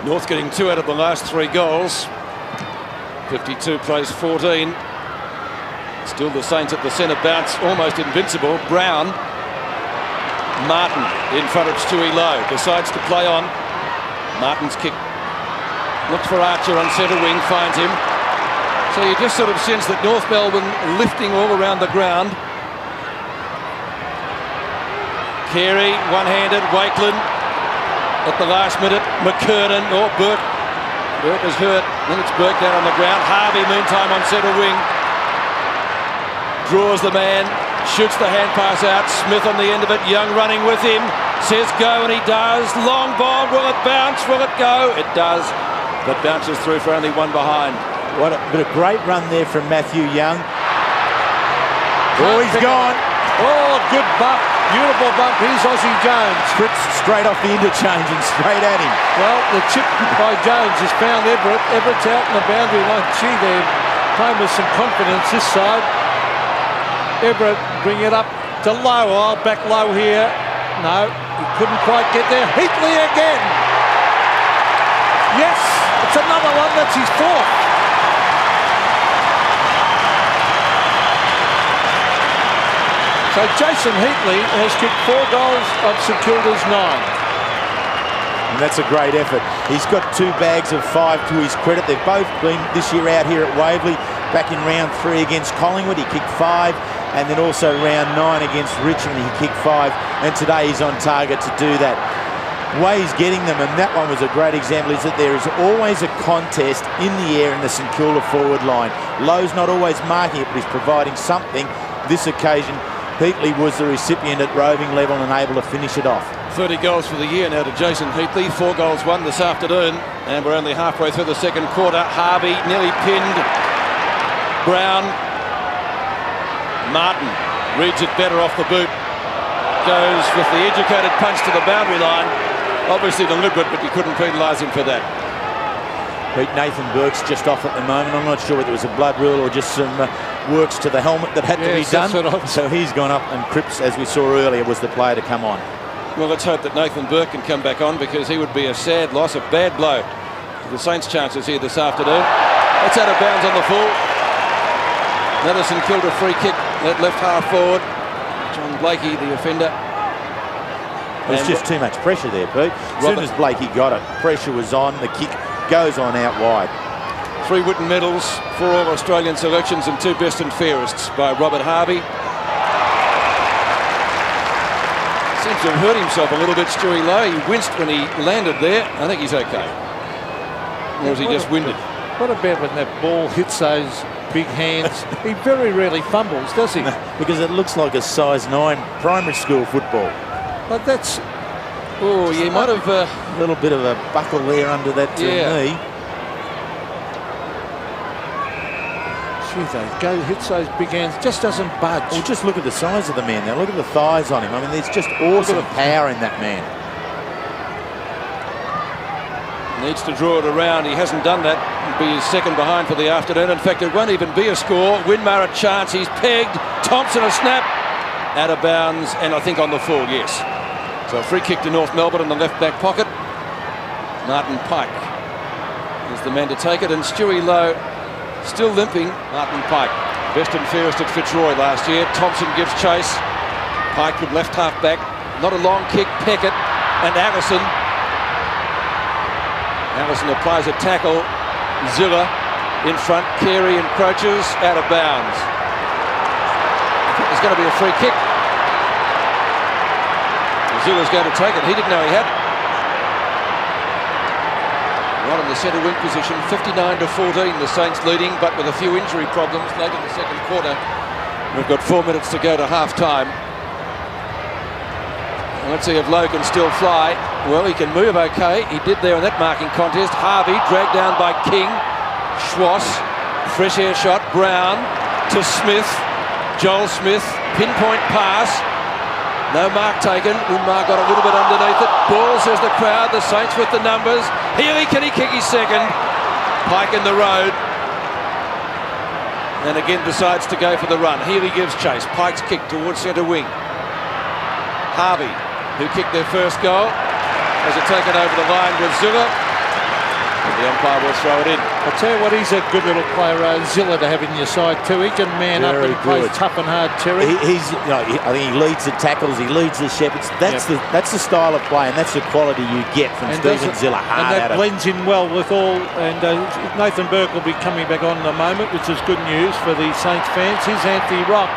North getting 2 out of the last 3 goals. 52 plays 14. Still the Saints at the centre bounce, almost invincible. Brown. Martin in front of Stewie Lowe. Decides to play on. Martin's kick. Looks for Archer on centre wing. Finds him. So you just sort of sense that North Melbourne lifting all around the ground. Carey, one-handed. Wakeland. At the last minute, McKernan, Burke. Burke is hurt. Then it's Burke down on the ground. Harvey, meantime, on centre wing. Draws the man. Shoots the hand pass out. Smith on the end of it. Young running with him. Says go, and he does. Long ball. Will it bounce? Will it go? It does. But bounces through for only one behind. What a great run there from Matthew Young. Oh, he's gone. Oh, good bump. Beautiful bump. Here's Aussie Jones. Fritz straight off the interchange and straight at him. Well, the chip by Jones has found Everett. Everett's out in the boundary line. Gee, they're playing with some confidence this side. Everett bring it up to Lowe. Oh, back Lowe here. No, he couldn't quite get there. Heatley again. Yes, it's another one. That's his 4th. So Jason Heatley has kicked 4 goals of St Kilda's 9. And that's a great effort. He's got 2 bags of 5 to his credit. They've both been this year out here at Waverley. Back in round 3 against Collingwood, he kicked 5. And then also round 9 against Richmond, he kicked 5. And today he's on target to do that. The way he's getting them, and that one was a great example, is that there is always a contest in the air in the St Kilda forward line. Lowe's not always marking it, but he's providing something. This occasion, Heatley was the recipient at roving level and able to finish it off. 30 goals for the year now to Jason Heatley. 4 goals won this afternoon. And we're only halfway through the second quarter. Harvey nearly pinned. Brown Martin reads it better off the boot. Goes with the educated punch to the boundary line. Obviously deliberate, but you couldn't penalise him for that. Nathan Burke's just off at the moment. I'm not sure whether it was a blood rule or just some works to the helmet that had to be done. So he's gone up, and Cripps, as we saw earlier, was the player to come on. Well, let's hope that Nathan Burke can come back on, because he would be a sad loss, a bad blow to the Saints' chances here this afternoon. That's out of bounds on the full. Another St Kilda free kick, that left half forward. John Blakey, the offender. There's just too much pressure there, Pete. As soon as Blakey got it, pressure was on, the kick goes on out wide. 3 Whitten medals, 4 All-Australian selections, and 2 best and fairests by Robert Harvey. Seems to have hurt himself a little bit, Stewie Lowe. He winced when he landed there. I think he's okay. Or was he just winded? What about when that ball hits those big hands? He very rarely fumbles, does he? Because it looks like a size 9 primary school football. But that's... Oh, you might have... a little bit of a buckle there under that knee. Gee, hits those big hands, just doesn't budge. Well, just look at the size of the man now. Look at the thighs on him. I mean, there's just awesome power in that man. Needs to draw it around. He hasn't done that. It'll be his second behind for the afternoon. In fact, it won't even be a score. Winmar a chance. He's pegged. Thompson a snap. Out of bounds, and I think on the full, yes. So a free kick to North Melbourne in the left back pocket. Martin Pike is the man to take it, and Stewie Lowe still limping. Martin Pike, best and fairest at Fitzroy last year. Thompson gives chase. Pike from left half back. Not a long kick. Peckett and Allison. Allison applies a tackle. Zilla in front. Carey encroaches. Out of bounds. I think there's going to be a free kick. Zilla's going to take it. He didn't know he had it. Right in the centre wing position, 59-14, the Saints leading, but with a few injury problems late in the second quarter. We've got 4 minutes to go to half-time. Let's see if Lowe can still fly. Well, he can move okay. He did there in that marking contest. Harvey dragged down by King. Schwass, fresh air shot. Brown to Smith. Joel Smith, pinpoint pass. No mark taken. Winmar got a little bit underneath it. Ball, says the crowd. The Saints with the numbers. Healy, can he kick his second? Pike in the road. And again decides to go for the run. Healy gives chase. Pike's kick towards centre wing. Harvey, who kicked their first goal, has it taken over the line with Zilla. And the umpire will throw it in. I tell you what, he's a good little player, Zilla, to have in your side too. He can man up and play tough and hard, Terry. I think he leads the tackles, he leads the shepherds. That's the style of play, and that's the quality you get from Stephen Zilla. And that blends in well with all. And Nathan Burke will be coming back on in a moment, which is good news for the Saints fans. Here's Anthony Rock.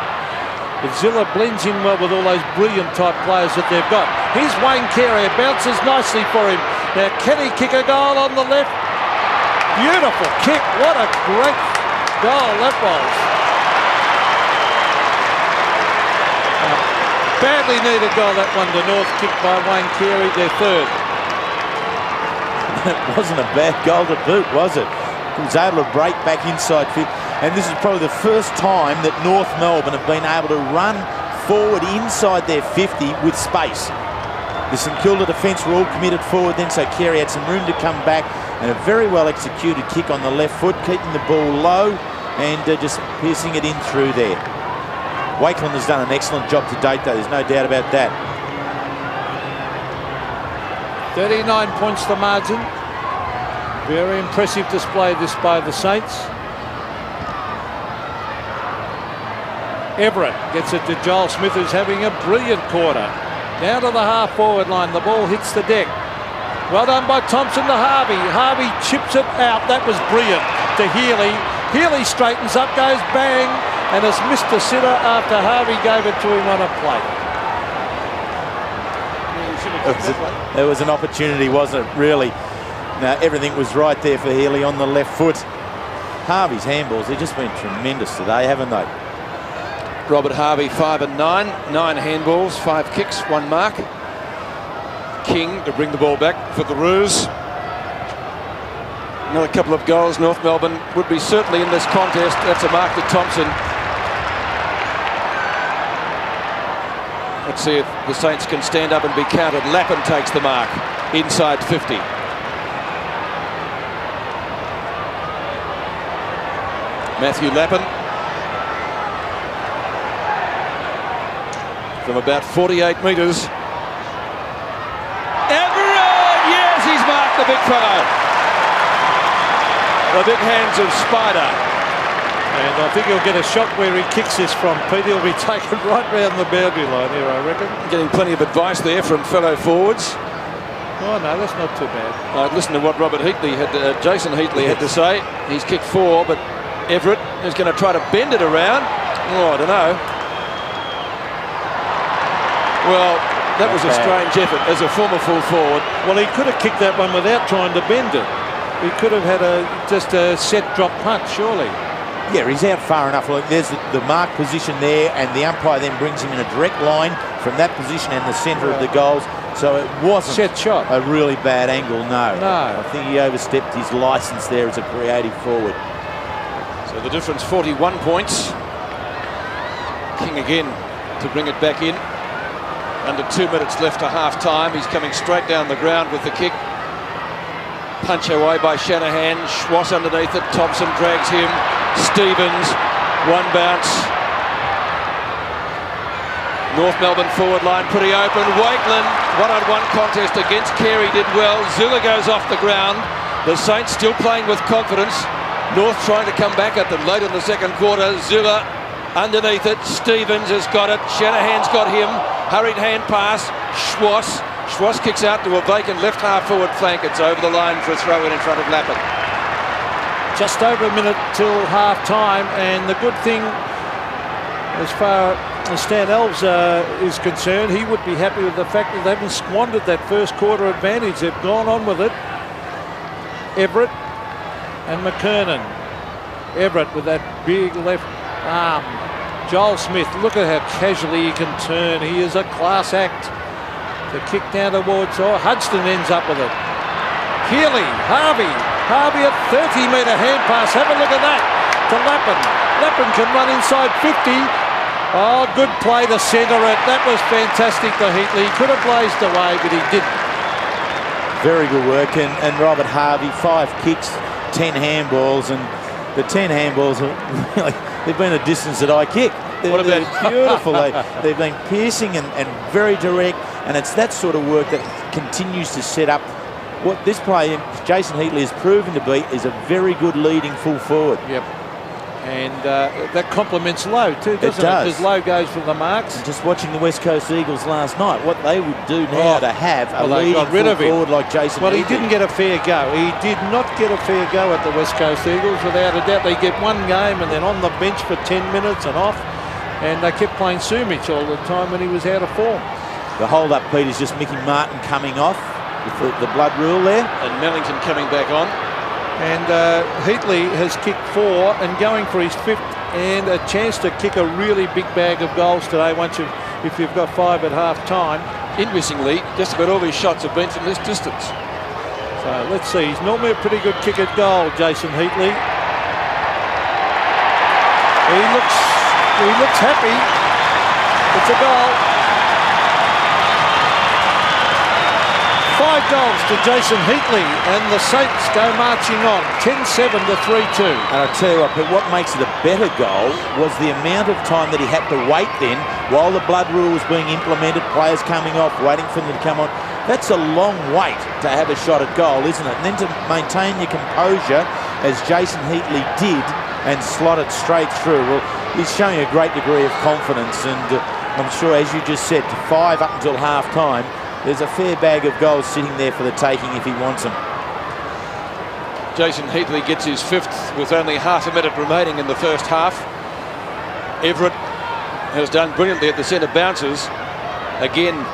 But Zilla blends in well with all those brilliant type players that they've got. Here's Wayne Carey. It bounces nicely for him. Now, can he kick a goal on the left? Beautiful kick. What a great goal that was. Badly needed goal, that one to North, kicked by Wayne Carey, their third. It wasn't a bad goal to boot, was it? He was able to break back inside fit. And this is probably the first time that North Melbourne have been able to run forward inside their 50 with space. The St Kilda defence were all committed forward then, so Carey had some room to come back, and a very well executed kick on the left foot, keeping the ball low and just piercing it in through there. Wakeland has done an excellent job to date though, there's no doubt about that. 39 points the margin. Very impressive display this by the Saints. Everett gets it to Joel Smith, who's having a brilliant quarter. Down to the half-forward line. The ball hits the deck. Well done by Thompson to Harvey. Harvey chips it out. That was brilliant to Healy. Healy straightens up, goes bang, and has missed the sitter after Harvey gave it to him on a plate. There was an opportunity, wasn't it, really? Now, everything was right there for Healy on the left foot. Harvey's handballs, they've just been tremendous today, haven't they? Robert Harvey 5 and 9, 9 handballs, 5 kicks, 1 mark. King to bring the ball back for the Roos. Another couple of goals. North Melbourne would be certainly in this contest. That's a mark to Thompson. Let's see if the Saints can stand up and be counted. Lappin takes the mark inside 50. Matthew Lappin from about 48 metres. Everett! Yes, he's marked the big fellow. The big hands of Spider. And I think he'll get a shot where he kicks this from, Pete. He'll be taken right round the boundary line here, I reckon. Getting plenty of advice there from fellow forwards. Oh, no, that's not too bad. Listen to what Jason Heatley had to say. He's kicked 4, but Everett is going to try to bend it around. Oh, I don't know. Well, that was a strange effort as a former full forward. Well, he could have kicked that one without trying to bend it. He could have had just a set drop punch, surely. Yeah, he's out far enough. Look, there's the mark position there, and the umpire then brings him in a direct line from that position and the centre of the goals. So it wasn't set shot. A really bad angle, no. No. I think he overstepped his licence there as a creative forward. So the difference 41 points. King again to bring it back in. Under 2 minutes left to half time. He's coming straight down the ground with the kick. Punch away by Shanahan. Schwass underneath it. Thompson drags him. Stevens, one bounce. North Melbourne forward line pretty open. Wakeland, one-on-one contest against Carey, did well. Zula goes off the ground. The Saints still playing with confidence. North trying to come back at them late in the second quarter. Zula underneath it. Stevens has got it. Shanahan's got him. Hurried hand pass. Schwass. Schwass kicks out to a vacant left half forward flank. It's over the line for a throw in front of Lappin. Just over a minute till half time, and the good thing as far as Stan Alves is concerned, he would be happy with the fact that they haven't squandered that first quarter advantage. They've gone on with it. Everett and McKernan. Everett with that big left arm. Joel Smith, look at how casually he can turn. He is a class act. The kick down towards Hudson ends up with it. Healy, Harvey a 30-metre hand pass. Have a look at that to Lappin. Lappin can run inside 50. Oh, good play to centre it. That was fantastic to Heatley. He could have blazed away, but he didn't. Very good work. And Robert Harvey, 5 kicks, 10 handballs, and the 10 handballs are really, they've been a distance that I kick. They're beautiful. They've been piercing and very direct, and it's that sort of work that continues to set up what this player, Jason Heatley, has proven to be is a very good leading full forward. Yep. And that complements Lowe too, doesn't it? Because Lowe goes for the marks. And just watching the West Coast Eagles last night, what they would do now to have a leading full forward like Jason Heatley. Well, he didn't get a fair go. He did not get a fair go at the West Coast Eagles, without a doubt. They get one game and then on the bench for 10 minutes and off. And they kept playing Sumich all the time when he was out of form. The hold-up, Pete, is just Mickey Martin coming off with the blood rule there. And Mellington coming back on. And Heatley has kicked 4 and going for his 5th, and a chance to kick a really big bag of goals today if you've got 5 at half time. Interestingly, just about all his shots have been from this distance. So let's see. He's normally a pretty good kick at goal, Jason Heatley. He looks happy. It's a goal. 5 goals to Jason Heatley, and the Saints go marching on, 10-7 to 3-2. And I'll tell you what makes it a better goal was the amount of time that he had to wait then while the blood rule was being implemented, players coming off, waiting for them to come on. That's a long wait to have a shot at goal, isn't it? And then to maintain your composure, as Jason Heatley did, and slot it straight through. Well, he's showing a great degree of confidence, and I'm sure, as you just said, to 5 up until half-time, there's a fair bag of goals sitting there for the taking if he wants them. Jason Heatley gets his 5th with only half a minute remaining in the first half. Everett has done brilliantly at the centre bounces. Again,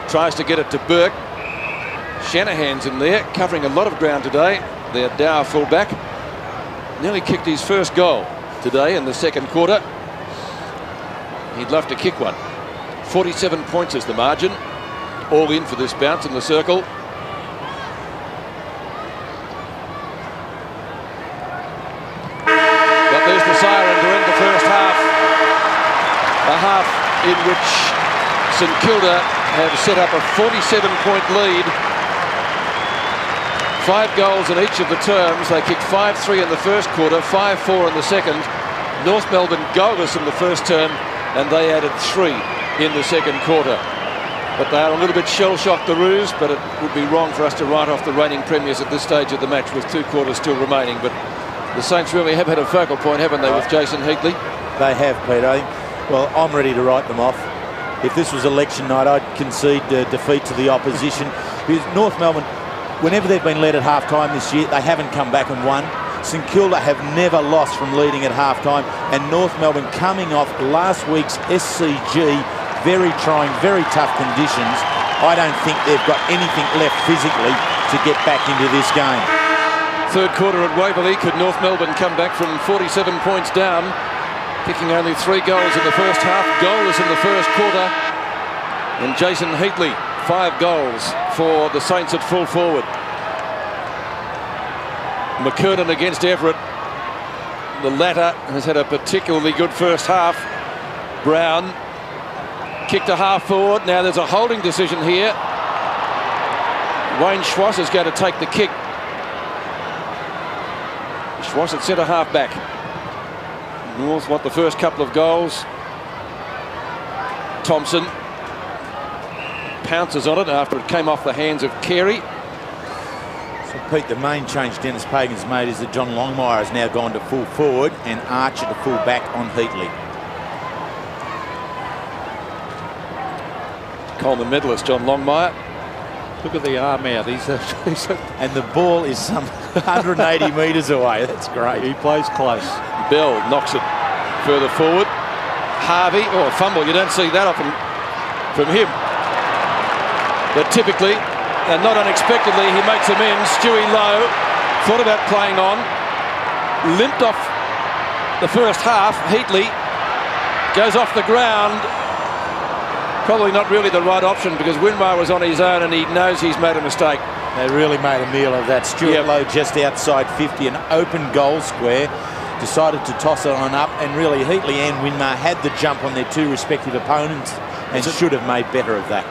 tries to get it to Burke. Shanahan's in there, covering a lot of ground today. Their Dow fullback. Nearly kicked his first goal today in the second quarter. He'd love to kick one. 47 points is the margin. All in for this bounce in the circle. But there's the siren to end the first half. A half in which St Kilda have set up a 47-point lead. 5 goals in each of the terms. They kicked 5-3 in the first quarter, 5-4 in the second. North Melbourne goalless in the first term, and they added 3 in the second quarter. But they are a little bit shell-shocked, the Roos, but it would be wrong for us to write off the reigning premiers at this stage of the match with 2 quarters still remaining. But the Saints really have had a focal point, haven't they, with Jason Heatley? They have, Peter. Well, I'm ready to write them off. If this was election night, I'd concede defeat to the opposition. Because North Melbourne, whenever they've been led at half-time this year, they haven't come back and won. St Kilda have never lost from leading at half-time, and North Melbourne coming off last week's SCG, very trying, very tough conditions. I don't think they've got anything left physically to get back into this game. Third quarter at Waverley. Could North Melbourne come back from 47 points down, kicking only 3 goals in the first half, goalless in the first quarter? And Jason Heatley, 5 goals for the Saints at full forward. McKernan against Everett. The latter has had a particularly good first half. Brown kicked a half forward. Now there's a holding decision here. Wayne Schwass is going to take the kick. Schwass at centre half back. North want the first couple of goals. Thompson pounces on it after it came off the hands of Carey. So, Pete, the main change Dennis Pagan's made is that John Longmire has now gone to full forward and Archer to full back on Heatley. Coleman medalist John Longmire. Look at the arm out. And the ball is some 180 metres away. That's great. He plays close. Bell knocks it further forward. Harvey, oh, a fumble. You don't see that often from him. But typically, and not unexpectedly, he makes amends. Stewie Lowe thought about playing on. Limped off the first half. Heatley goes off the ground. Probably not really the right option because Winmar was on his own and he knows he's made a mistake. They really made a meal of that. Stuart Lowe just outside 50, an open goal square. Decided to toss it on up, and really Heatley and Winmar had the jump on their 2 respective opponents and should have made better of that.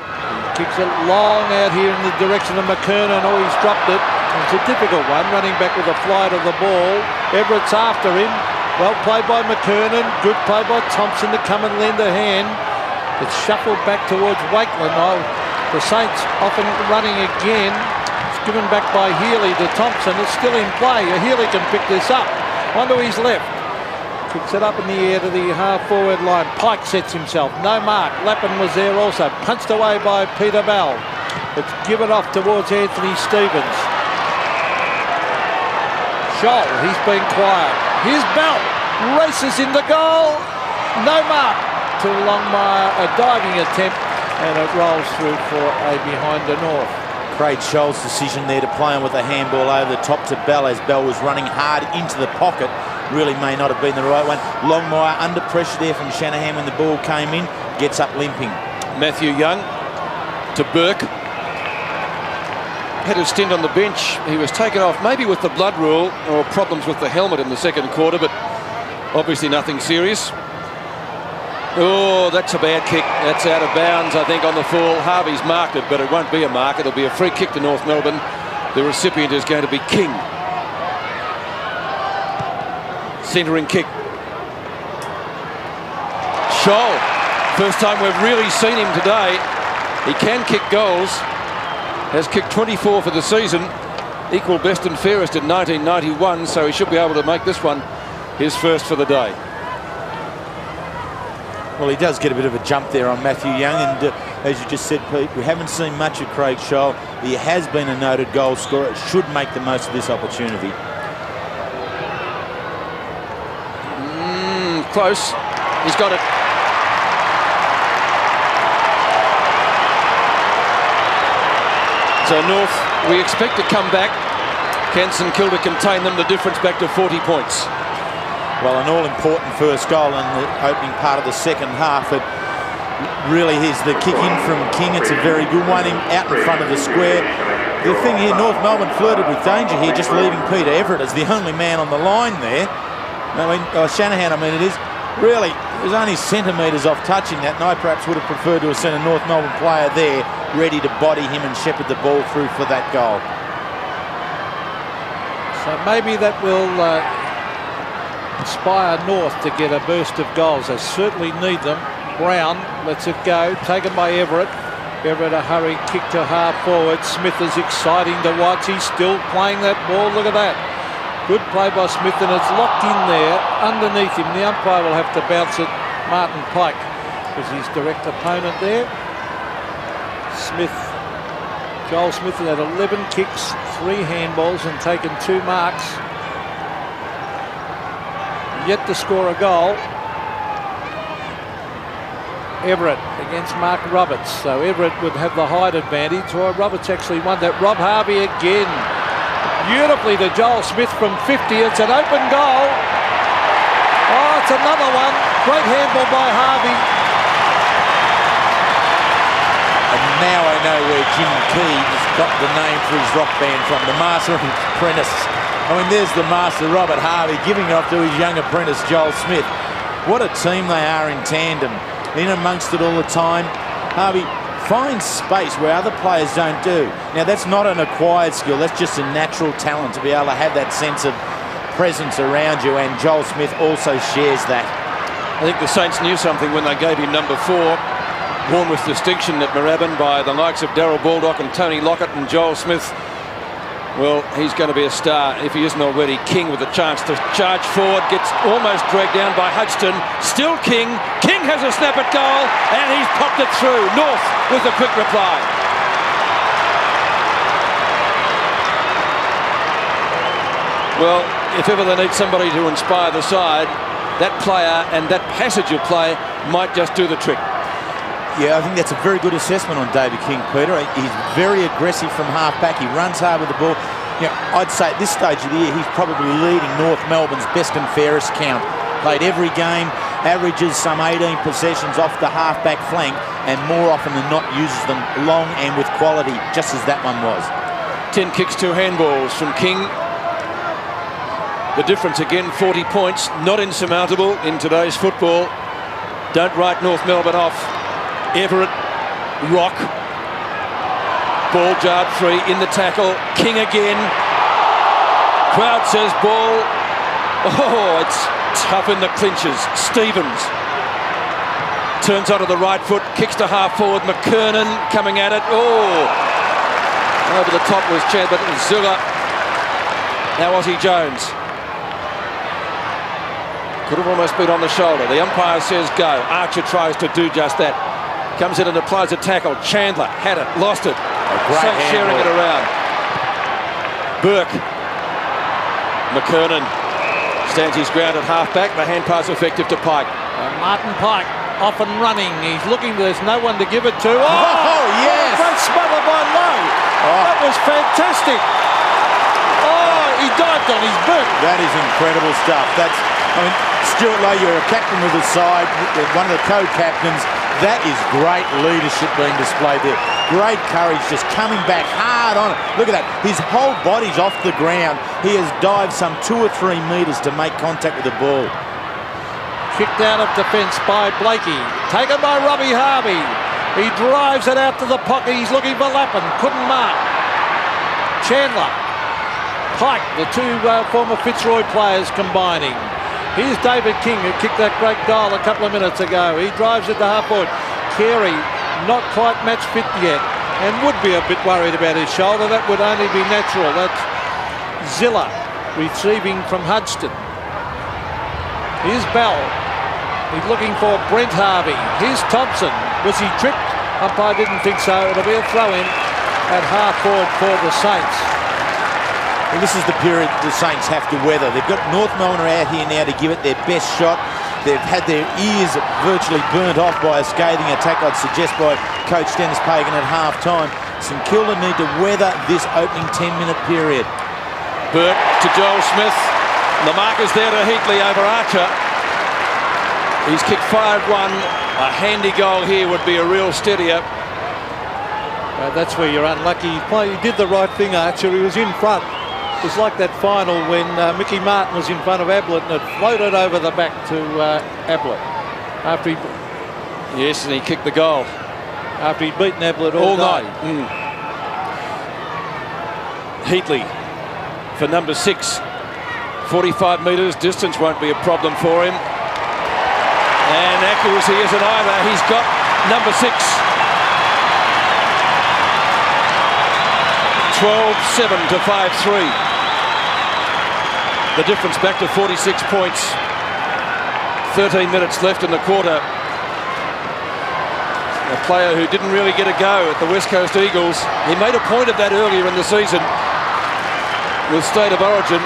Kicks it long out here in the direction of McKernan. Oh, he's dropped it. It's a difficult one, running back with a flight of the ball. Everett's after him. Well played by McKernan. Good play by Thompson to come and lend a hand. It's shuffled back towards Wakeland. Oh, the Saints often running again. It's given back by Healy to Thompson. It's still in play. Healy can pick this up. Onto his left. Kicks it up in the air to the half-forward line. Pike sets himself. No mark. Lappin was there also. Punched away by Peter Bell. It's given off towards Anthony Stevens. Scholl, he's been quiet. Here's Bell. Races in the goal. No mark to Longmire. A diving attempt. And it rolls through for a behind the North. Craig Scholl's decision there to play on with a handball over the top to Bell as Bell was running hard into the pocket. Really may not have been the right one. Longmire under pressure there from Shanahan when the ball came in. Gets up limping. Matthew Young to Burke. Had a stint on the bench. He was taken off maybe with the blood rule or problems with the helmet in the second quarter, but obviously nothing serious. Oh, that's a bad kick. That's out of bounds, I think, on the full. Harvey's marked it, but it won't be a mark. It'll be a free kick to North Melbourne. The recipient is going to be King. Centering kick. Scholl. First time we've really seen him today. He can kick goals. Has kicked 24 for the season. Equal best and fairest in 1991, so he should be able to make this one his first for the day. Well, he does get a bit of a jump there on Matthew Young, and as you just said, Pete, we haven't seen much of Craig Scholl. He has been a noted goal scorer. Should make the most of this opportunity. Close. He's got it. So North, we expect to come back. Can St Kilda contain them? The difference back to 40 points. Well, an all-important first goal in the opening part of the second half. It really is the kick in from King. It's a very good one out in front of the square. The thing here, North Melbourne flirted with danger here, just leaving Peter Everett as the only man on the line there. I mean, Shanahan, it is. Really, He was only centimetres off touching that, and I perhaps would have preferred to have seen a North Melbourne player there ready to body him and shepherd the ball through for that goal. So maybe that will inspire North to get a burst of goals. They certainly need them. Brown lets it go, taken by Everett. Everett a hurry kick to half forward. Smith is exciting to watch. He's still playing that ball. Look at that. Good play by Smith, and it's locked in there underneath him. The umpire will have to bounce it. Martin Pike was his direct opponent there. Smith, Joel Smith had 11 kicks, 3 handballs and taken 2 marks. Yet to score a goal. Everett against Mark Roberts. So Everett would have the height advantage. Well, Roberts actually won that. Rob Harvey again. Beautifully to Joel Smith from 50. It's an open goal. Oh, it's another one. Great handball by Harvey. And now I know where Jim Keys got the name for his rock band from, the Master and Apprentice. I mean, there's the Master, Robert Harvey, giving it off to his young apprentice, Joel Smith. What a team they are in tandem. In amongst it all the time. Harvey finds space where other players don't do. Now, that's not an acquired skill. That's just a natural talent to be able to have that sense of presence around you, and Joel Smith also shares that. I think the Saints knew something when they gave him number 4. Worn with distinction at Moorabbin by the likes of Darryl Baldock and Tony Lockett, and Joel Smith. Well, he's going to be a star if he isn't already. King with a chance to charge forward, gets almost dragged down by Hudson. Still King. King has a snap at goal, and he's popped it through. North with a quick reply. Well, if ever they need somebody to inspire the side, that player and that passage of play might just do the trick. Yeah, I think that's a very good assessment on David King, Peter. He's very aggressive from half-back. He runs hard with the ball. You know, I'd say at this stage of the year, he's probably leading North Melbourne's best and fairest count. Played every game, averages some 18 possessions off the half-back flank, and more often than not uses them long and with quality, just as that one was. 10 kicks, 2 handballs from King. The difference again, 40 points, not insurmountable in today's football. Don't write North Melbourne off. Everett, Rock, ball jarred free in the tackle. King again. Crowd says ball. Oh, it's tough in the clinches. Stevens turns onto the right foot, kicks to half forward. McKernan coming at it. Oh, over the top was Chad, but it was Zilla. Now Aussie Jones. Could have almost been on the shoulder. The umpire says go. Archer tries to do just that. Comes in and applies a tackle. Chandler had it, lost it. Sharing it around. Burke. McKernan stands his ground at half-back. The hand pass effective to Pike. Martin Pike off and running. He's looking. There's no one to give it to. Oh yes! Great smother by Lowe. That was fantastic. Oh, he dived on his boot. That is incredible stuff. That's, I mean, Stuart Lowe, you're a captain of the side, one of the co-captains. That is great leadership being displayed there. Great courage, just coming back hard on it. Look at that. His whole body's off the ground. He has dived some 2 or 3 metres to make contact with the ball. Kicked out of defence by Blakey. Taken by Robbie Harvey. He drives it out to the pocket. He's looking for Lappin. Couldn't mark. Chandler. Pike, the 2 former Fitzroy players combining. Here's David King, who kicked that great goal a couple of minutes ago. He drives it to half forward. Carey, not quite match fit yet, and would be a bit worried about his shoulder. That would only be natural. That's Zilla retrieving from Hudson. Here's Bell. He's looking for Brent Harvey. Here's Thompson. Was he tripped? Umpire didn't think so. It'll be a throw-in at half forward for the Saints. Well, this is the period the Saints have to weather. They've got North Melbourne out here now to give it their best shot. They've had their ears virtually burnt off by a scathing attack, I'd suggest, by coach Dennis Pagan at half-time. St Kilda need to weather this opening 10-minute period. Burke to Joel Smith. The marker's there to Heatley over Archer. He's kicked 5-1. A handy goal here would be a real steadier. That's where you're unlucky. He did the right thing, Archer. He was in front. It was like that final when Mickey Martin was in front of Ablett and it floated over the back to Ablett. After he, Yes, and he kicked the goal. after he'd beaten Ablett all night. day. Heatley for number 6. 45 metres. Distance won't be a problem for him. And accuracy isn't either. He's got number 6. 12-7 to 5-3. The difference back to 46 points. 13 minutes left in the quarter. A player who didn't really get a go at the West Coast Eagles. He made a point of that earlier in the season with State of Origin,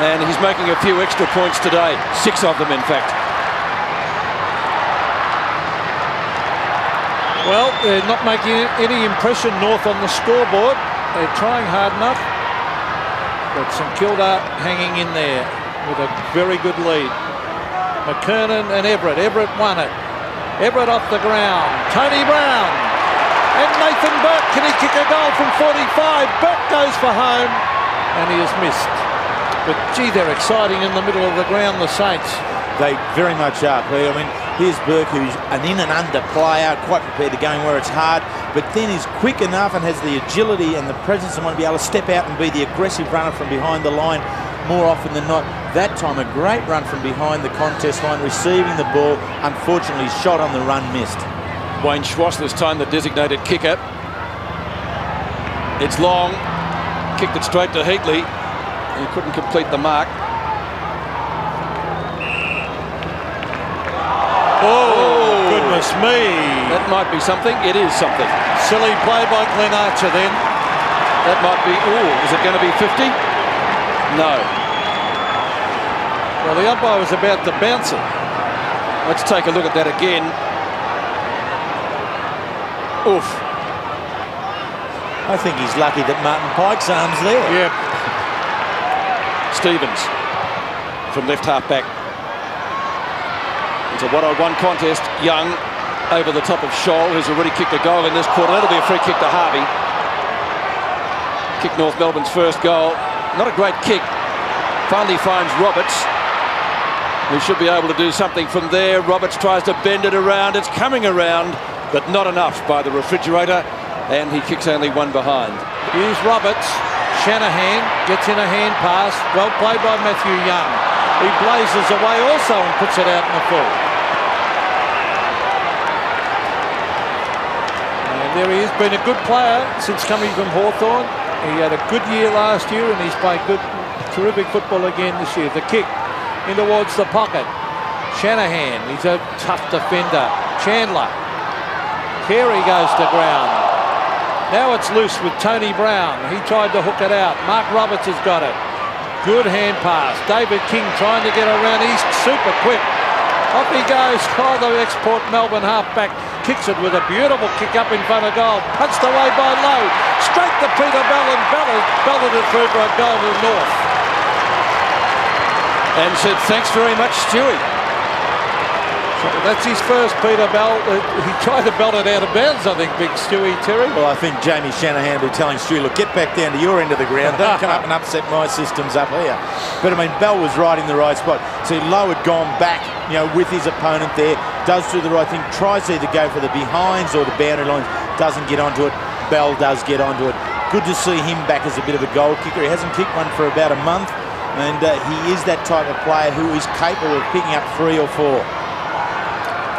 and he's making a few extra points today. 6 of them, in fact. Well, they're not making any impression North on the scoreboard. They're trying hard enough. But St Kilda hanging in there with a very good lead. McKernan and Everett. Everett won it. Everett off the ground. Tony Brown. And Nathan Burke. Can he kick a goal from 45? Burke goes for home. And he has missed. But, gee, they're exciting in the middle of the ground, the Saints. They very much are. I mean, here's Burke, who's an in and under player, quite prepared to go where it's hard, but then is quick enough and has the agility and the presence and want to be able to step out and be the aggressive runner from behind the line more often than not. That time, a great run from behind the contest line, receiving the ball. Unfortunately, shot on the run missed. Wayne Schwass this time the designated kicker. It's long. Kicked it straight to Heatley. He couldn't complete the mark. Oh, goodness me. That might be something. It is something. Silly play by Glenn Archer then. That might be... Oh, is it going to be 50? No. Well, the umpire was about to bounce it. Let's take a look at that again. Oof. I think he's lucky that Martin Pike's arm's there. Yep. Stevens from left half back. It's a 1-on-1 contest. Young over the top of Scholl, who's already kicked a goal in this quarter. That'll be a free kick to Harvey. Kicked North Melbourne's first goal. Not a great kick. Finally finds Roberts, who should be able to do something from there. Roberts tries to bend it around. It's coming around, but not enough by the refrigerator, and he kicks only one behind. Here's Roberts. Shanahan gets in a hand pass. Well played by Matthew Young. He blazes away also and puts it out in the full. And there he is, been a good player since coming from Hawthorn. He had a good year last year and he's played good, terrific football again this year. The kick in towards the pocket. Shanahan, he's a tough defender. Chandler. Carey goes to ground. Now it's loose with Tony Brown. He tried to hook it out. Mark Roberts has got it. Good hand pass. David King trying to get around. He's super quick. Off he goes. Oh, the export Melbourne halfback kicks it with a beautiful kick up in front of goal. Punched away by Lowe. Straight to Peter Bell and belted it through for a goal to North. And said, thanks very much, Stewie. So that's his first, Peter Bell. He tried to belt it out of bounds, I think, big Stewie, Terry. Well, I think Jamie Shanahan will be telling Stewie, look, get back down to your end of the ground. Don't come up and upset my systems up here. But, I mean, Bell was right in the right spot. So Lowe had gone back, you know, with his opponent there. Does do the right thing. Tries to either go for the behinds or the boundary lines. Doesn't get onto it. Bell does get onto it. Good to see him back as a bit of a goal kicker. He hasn't kicked one for about a month. And he is that type of player who is capable of picking up 3 or 4.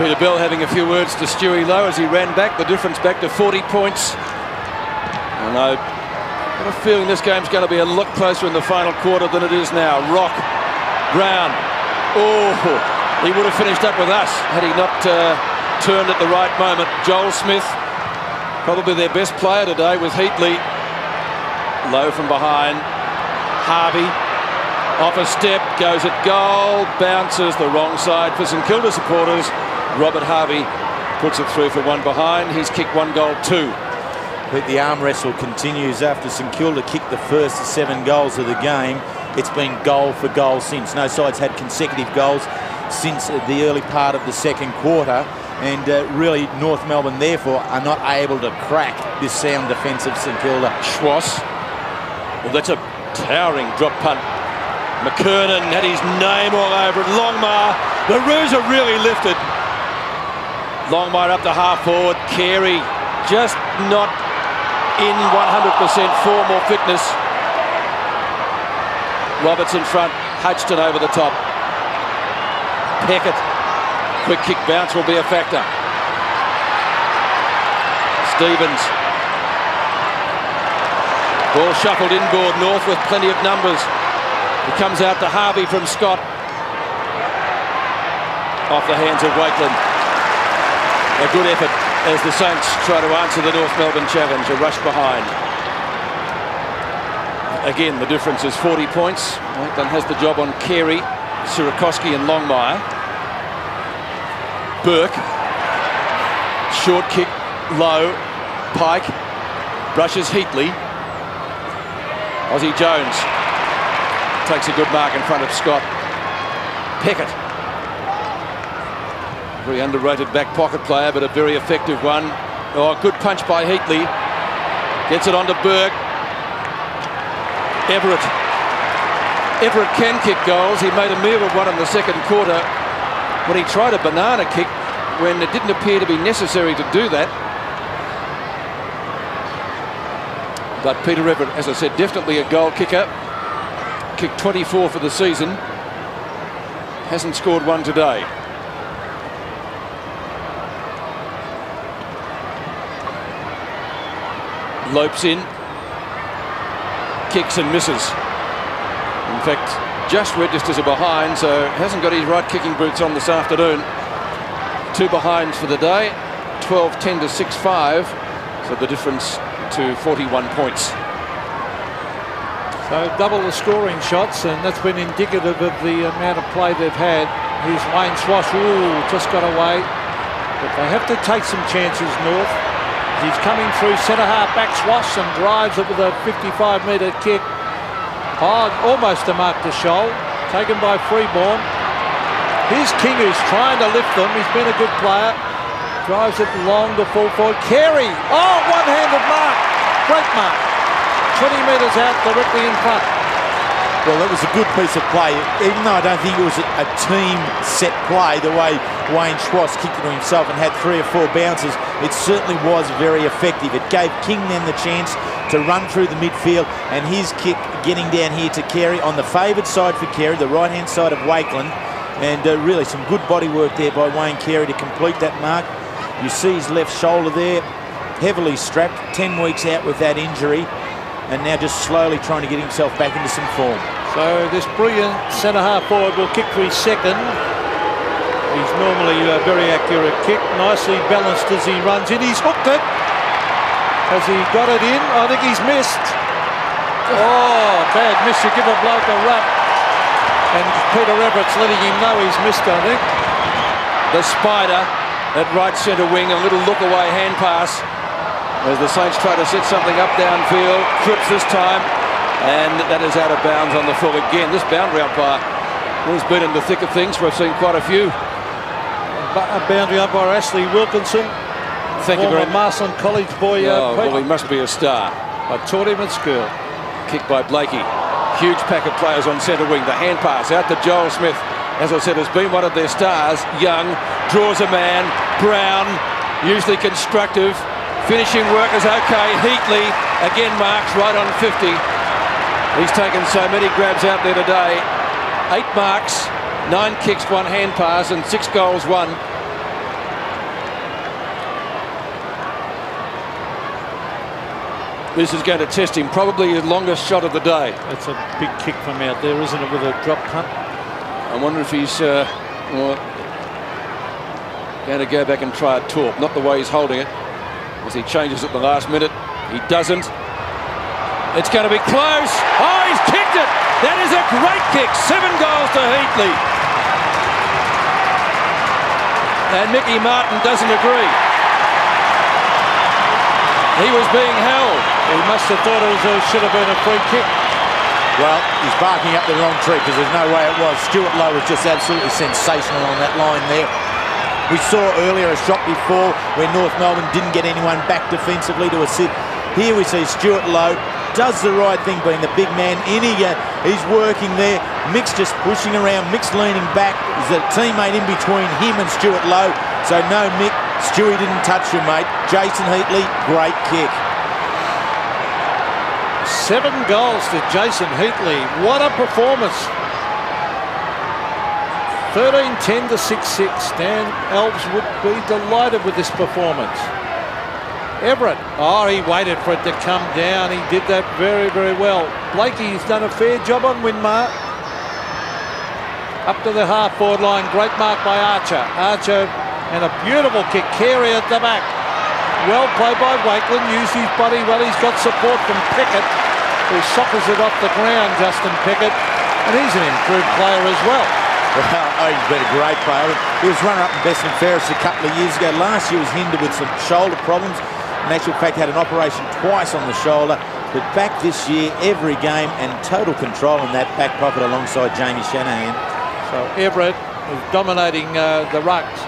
Peter Bell having a few words to Stewie Lowe as he ran back. The difference back to 40 points. And I've got a feeling this game's going to be a lot closer in the final quarter than it is now. Rock, Brown. Oh, he would have finished up with us had he not turned at the right moment. Joel Smith, probably their best player today with Heatley. Low from behind. Harvey. Off a step, goes at goal, bounces the wrong side for St Kilda supporters. Robert Harvey puts it through for one behind. He's kicked 1 goal too. But the arm wrestle continues after St Kilda kicked the first 7 goals of the game. It's been goal for goal since. No side's had consecutive goals since the early part of the second quarter. And really, North Melbourne, therefore, are not able to crack this sound defence of St Kilda. Schwass. Well, that's a towering drop punt. McKernan had his name all over it. Longmire. The Roos are really lifted. Longmire up to half forward. Carey just not in 100% form or fitness. Roberts in front. Hutchton over the top. Peckett. Quick kick bounce will be a factor. Stevens. Ball shuffled inboard. North with plenty of numbers. He comes out to Harvey from Scott. Off the hands of Wakeland. A good effort as the Saints try to answer the North Melbourne challenge. A rush behind. Again, the difference is 40 points. Wakeland has the job on Carey, Sierakowski and Longmire. Burke. Short kick, low. Pike. Brushes Heatley. Aussie Jones. Takes a good mark in front of Scott. Peckett. Very underrated back pocket player, but a very effective one. Oh, good punch by Heatley. Gets it onto Burke. Everett. Everett can kick goals. He made a meal of one in the second quarter when he tried a banana kick when it didn't appear to be necessary to do that. But Peter Everett, as I said, definitely a goal kicker. Kicked 24 for the season. Hasn't scored one today. Lopes in. Kicks and misses. In fact, just registers a behind, so hasn't got his right kicking boots on this afternoon. 2 behinds for the day. 12-10 to 6-5. So the difference to 41 points. So double the scoring shots, and that's been indicative of the amount of play they've had. Here's Wayne Swash. Ooh, just got away. But they have to take some chances, North. He's coming through centre half back. Swash and drives it with a 55-metre kick. Oh, almost a mark to Shoal. Taken by Freeborn. Here's King, who's trying to lift them. He's been a good player. Drives it long to full forward. Carey. Oh, one-handed mark. Great mark. 20 metres out, directly in front. Well, that was a good piece of play. Even though I don't think it was a team set play, the way Wayne Schwartz kicked it to himself and had 3 or 4 bounces, it certainly was very effective. It gave King then the chance to run through the midfield, and his kick getting down here to Carey on the favoured side for Carey, the right-hand side of Wakeland, and really some good body work there by Wayne Carey to complete that mark. You see his left shoulder there, heavily strapped, 10 weeks out with that injury, and now just slowly trying to get himself back into some form. So this brilliant centre-half forward will kick for his second. He's normally a very accurate kick, nicely balanced as he runs in. He's hooked it. Has he got it in? I think he's missed. Oh, bad miss. You give a bloke a rap. And Peter Everett's letting him know he's missed, I think. The Spider at right centre wing, a little look-away hand pass as the Saints try to set something up downfield. Cripps this time, and that is out of bounds on the full again. This boundary umpire has been in the thick of things. We've seen quite a few. Boundary umpire Ashley Wilkinson. Thank you very much. Marsland College boy. Well, he must be a star. I taught him at school. Kick by Blakey. Huge pack of players on centre wing. The hand pass out to Joel Smith. As I said, has been one of their stars. Young draws a man. Brown, usually constructive. Finishing work is okay. Heatley again marks right on 50. He's taken so many grabs out there today. 8 marks, 9 kicks, 1 hand pass, and 6 goals, 1. This is going to test him. Probably his longest shot of the day. It's a big kick from out there, isn't it, with a drop punt? I wonder if he's going to go back and try a torp. Not the way he's holding it, as he changes at the last minute. He doesn't. It's going to be close. Oh, he's kicked it. That is a great kick. 7 goals to Heatley. And Mickey Martin doesn't agree. He was being held. He must have thought it should have been a free kick. Well, he's barking up the wrong tree because there's no way it was. Stuart Lowe was just absolutely sensational on that line there. We saw earlier a shot before where North Melbourne didn't get anyone back defensively to assist. Here we see Stuart Lowe does the right thing, being the big man in again. He's working there. Mick's just pushing around. Mick's leaning back. There's a teammate in between him and Stuart Lowe. So no Mick Stewie didn't touch him, mate. Jason Heatley, great kick. 7 goals to Jason Heatley. What a performance. 13-10 to 6-6. Dan Elves would be delighted with this performance. Everett, he waited for it to come down. He did that very, very well. Blakey's done a fair job on Winmar. Up to the half-forward line. Great mark by Archer. Archer and a beautiful kick. Carey at the back. Well played by Wakeland. Used his body well. He's got support from Pickett, who soccers it off the ground, Justin Pickett. And he's an improved player as well. Well, he's been a great player. He was runner-up in best and fairest a couple of years ago. Last year was hindered with some shoulder problems. In actual fact, had an operation twice on the shoulder. But back this year, every game, and total control in that back pocket alongside Jamie Shanahan. So Everett is dominating the rucks.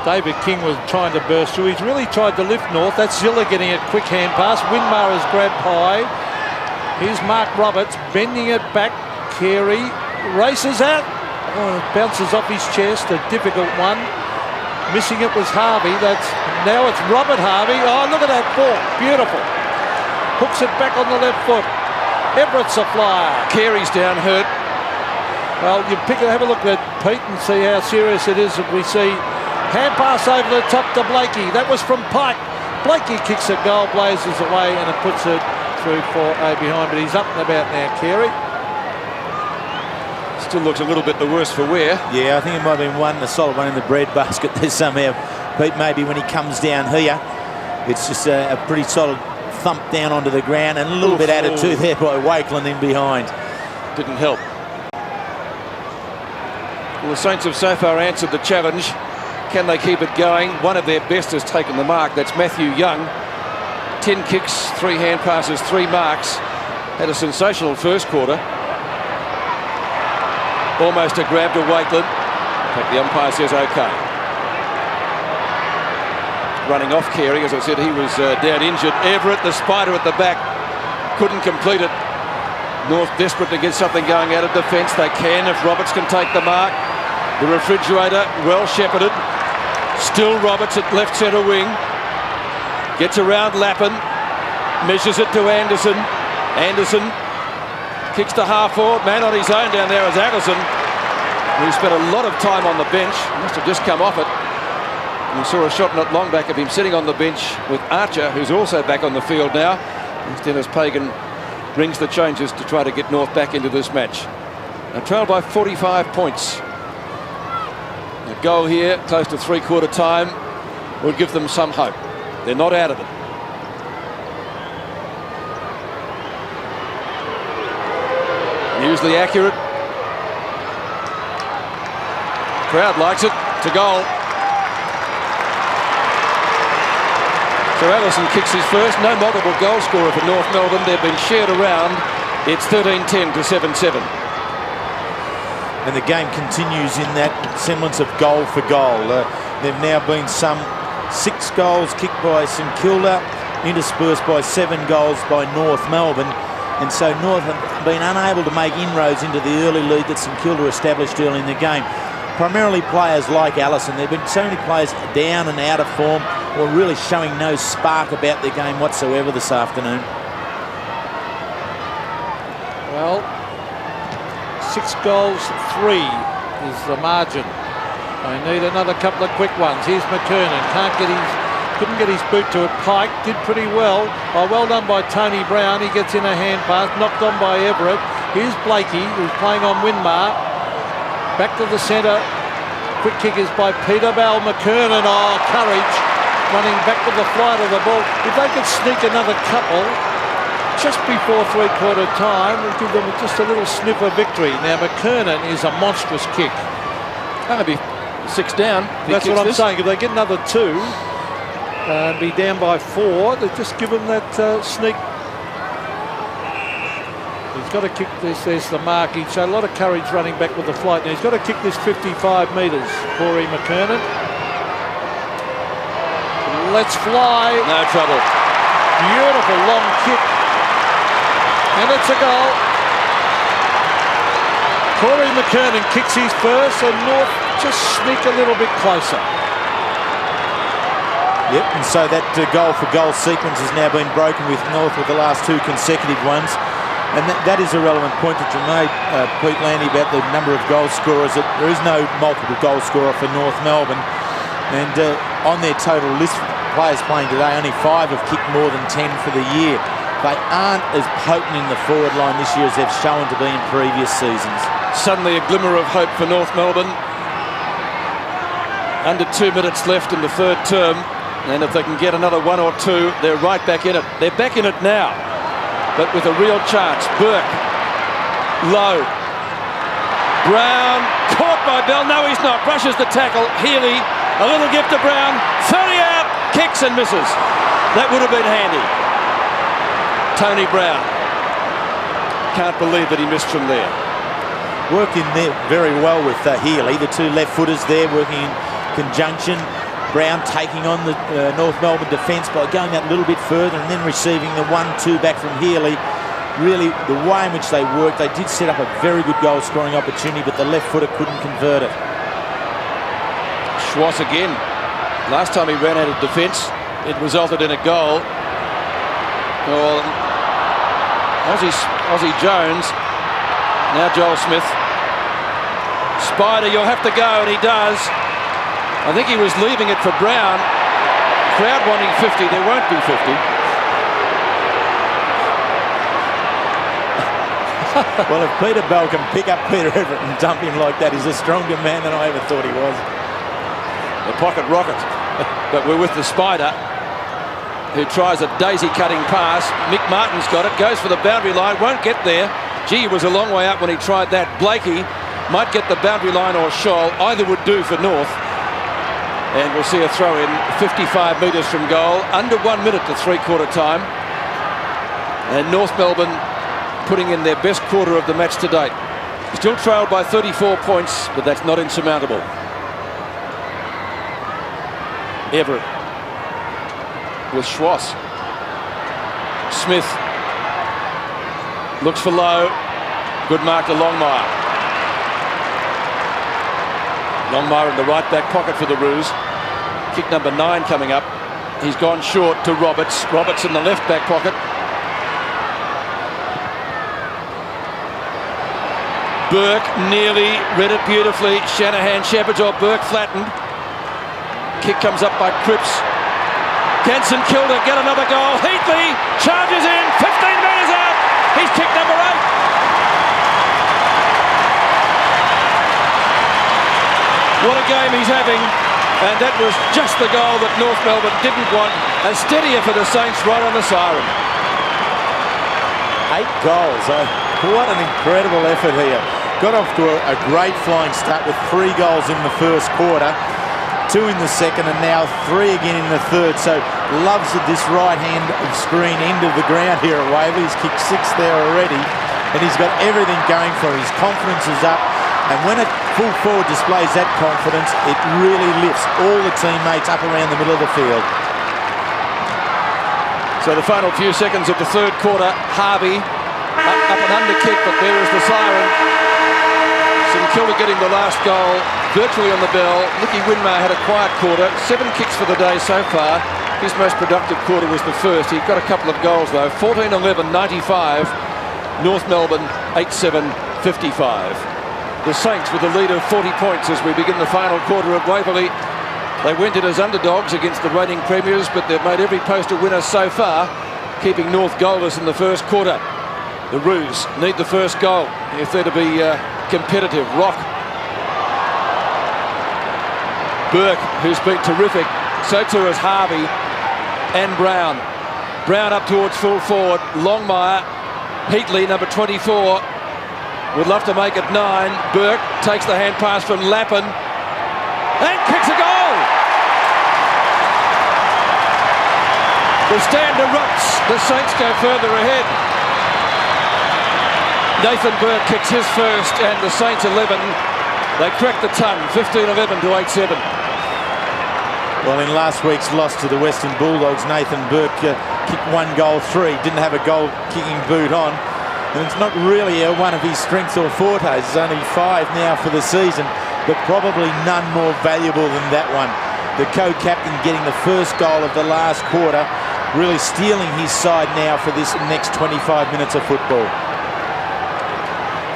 David King was trying to burst through. He's really tried to lift North. That's Zilla getting a quick hand pass. Winmar has grabbed high. Here's Mark Roberts bending it back. Carey races out. Bounces off his chest. A difficult one. Missing it was Harvey. Now it's Robert Harvey. Oh, look at that ball. Beautiful. Hooks it back on the left foot. Everett's a flyer. Carey's down hurt. Well, you have a look at Pete and see how serious it is if we see hand pass over the top to Blakey. That was from Pike. Blakey kicks a goal, blazes away, and it puts it through for A behind. But he's up and about now, Carey. Still looks a little bit the worse for wear. Yeah, I think it might have been a solid one in the breadbasket there somehow. Pete, maybe when he comes down here, it's just a pretty solid thump down onto the ground and a little bit added to there by Wakeland in behind. Didn't help. Well, the Saints have so far answered the challenge. Can they keep it going? One of their best has taken the mark. That's Matthew Young. 10 kicks, 3 hand passes, 3 marks. Had a sensational first quarter. Almost a grab to Wakeland. In fact, the umpire says OK. Running off Carey, as I said, he was down injured. Everett, the spider at the back, couldn't complete it. North desperate to get something going out of defence. They can if Roberts can take the mark. The refrigerator, well shepherded. Still Roberts at left centre wing. Gets around Lappin. Measures it to Anderson. Anderson kicks to half-forward. Man on his own down there is Anderson. He spent a lot of time on the bench. He must have just come off it. We saw a shot not long back of him sitting on the bench with Archer, who's also back on the field now. As Dennis Pagan brings the changes to try to get North back into this match. They're trailed by 45 points. A goal here, close to three-quarter time, would give them some hope. They're not out of it. Usually accurate. Crowd likes it. To goal. So Allison kicks his first. No multiple goal scorer for North Melbourne. They've been shared around. It's 13-10 to 7-7. And the game continues in that semblance of goal for goal. There've now been some 6 goals kicked by St Kilda, interspersed by 7 goals by North Melbourne. And so North have been unable to make inroads into the early lead that St Kilda established early in the game. Primarily players like Allison. There have been so many players down and out of form or really showing no spark about their game whatsoever this afternoon. Well, 6 goals, 3 is the margin. They need another couple of quick ones. Here's McKernan. Couldn't get his boot to it. Pike did pretty well. Well done by Tony Brown. He gets in a hand pass, knocked on by Everett. Here's Blakey, who's playing on Winmar. Back to the centre. Quick kick is by Peter Bell. McKernan, courage. Running back with the flight of the ball. If they could sneak another couple just before three-quarter time, we'll give them just a little sniff of victory. Now, McKernan is a monstrous kick. That'll be 6 down. That's what I'm saying. If they get another 2 and be down by 4, they just give them that sneak. He's got to kick this. There's the mark. He's shown a lot of courage running back with the flight. Now he's got to kick this 55 metres, Corey McKernan. Let's fly. No trouble. Beautiful long kick. And it's a goal. Corey McKernan kicks his first and North just sneak a little bit closer. Yep, and so that goal-for-goal sequence has now been broken with North with the last 2 consecutive ones. And that is a relevant point that you made, Pete Landy, about the number of goal scorers. That there is no multiple goal scorer for North Melbourne. And on their total list of players playing today, only 5 have kicked more than 10 for the year. They aren't as potent in the forward line this year as they've shown to be in previous seasons. Suddenly a glimmer of hope for North Melbourne. Under 2 minutes left in the third term. And if they can get another 1 or 2, they're right back in it. They're back in it now, but with a real chance. Burke, low. Brown, caught by Bell. No, he's not. Brushes the tackle. Healy, a little gift to Brown. 30 out, kicks and misses. That would have been handy. Tony Brown. Can't believe that he missed from there. Worked in there very well with Healy. The 2 left footers there working in conjunction. Brown taking on the North Melbourne defence by going that little bit further and then receiving the 1-2 back from Healy. Really, the way in which they worked, they did set up a very good goal-scoring opportunity, but the left footer couldn't convert it. Schwartz again. Last time he ran out of defence, it resulted in a goal. Well, Aussie Jones. Now Joel Smith. Spider, you'll have to go, and he does. I think he was leaving it for Brown. Crowd wanting 50. There won't be 50. Well, if Peter Bell can pick up Peter Everett and dump him like that, he's a stronger man than I ever thought he was. The pocket rocket. But we're with the Spider, who tries a daisy-cutting pass. Mick Martin's got it. Goes for the boundary line. Won't get there. Gee, he was a long way up when he tried that. Blakey might get the boundary line or Scholl. Either would do for North. And we'll see a throw in 55 metres from goal. Under 1 minute to three-quarter time. And North Melbourne putting in their best quarter of the match to date. Still trailed by 34 points, but that's not insurmountable. Everett with Schwartz. Smith looks for low. Good mark to Longmire. Longmire in the right back pocket for the Roos. Kick number 9 coming up. He's gone short to Roberts. Roberts in the left back pocket. Burke nearly read it beautifully. Shanahan shepherds or Burke flattened. Kick comes up by Cripps. Can St.Kilda get another goal? Heatley charges in. 15 metres out. He's kicked number 8. What a game he's having. And that was just the goal that North Melbourne didn't want. A steadier for the Saints right on the siren. 8 goals. What an incredible effort here. Got off to a great flying start with 3 goals in the first quarter, 2 in the second, and now 3 again in the third. So loves this right-hand screen end of the ground here at Waverley. He's kicked 6 there already, and he's got everything going for him. His confidence is up, and when a full forward displays that confidence, it really lifts all the teammates up around the middle of the field. So the final few seconds of the third quarter, Harvey up and under kick, but there is the siren. St.Kilda getting the last goal virtually on the bell. Nicky Winmar had a quiet quarter. 7 kicks for the day so far. His most productive quarter was the first. He got a couple of goals though. 14-11, 95. North Melbourne 8-7, 55. The Saints with a lead of 40 points as we begin the final quarter at Waverley. They went in as underdogs against the reigning premiers, but they've made every post a winner so far, keeping North goalless in the first quarter. The Roos need the first goal if they're to be competitive. Rock. Burke, who's been terrific. So too has Harvey and Brown. Brown up towards full forward. Longmire. Heatley, number 24. Would love to make it 9. Burke takes the hand pass from Lappin and kicks a goal. The stand erupts. The Saints go further ahead. Nathan Burke kicks his first, and the Saints 11. They crack the ton, 15-11 to 8-7. Well, in last week's loss to the Western Bulldogs, Nathan Burke kicked 1 goal 3. Didn't have a goal-kicking boot on. And it's not really one of his strengths or fortes. It's only 5 now for the season, but probably none more valuable than that one. the co-captain, getting the first goal of the last quarter, really stealing his side now for this next 25 minutes of football.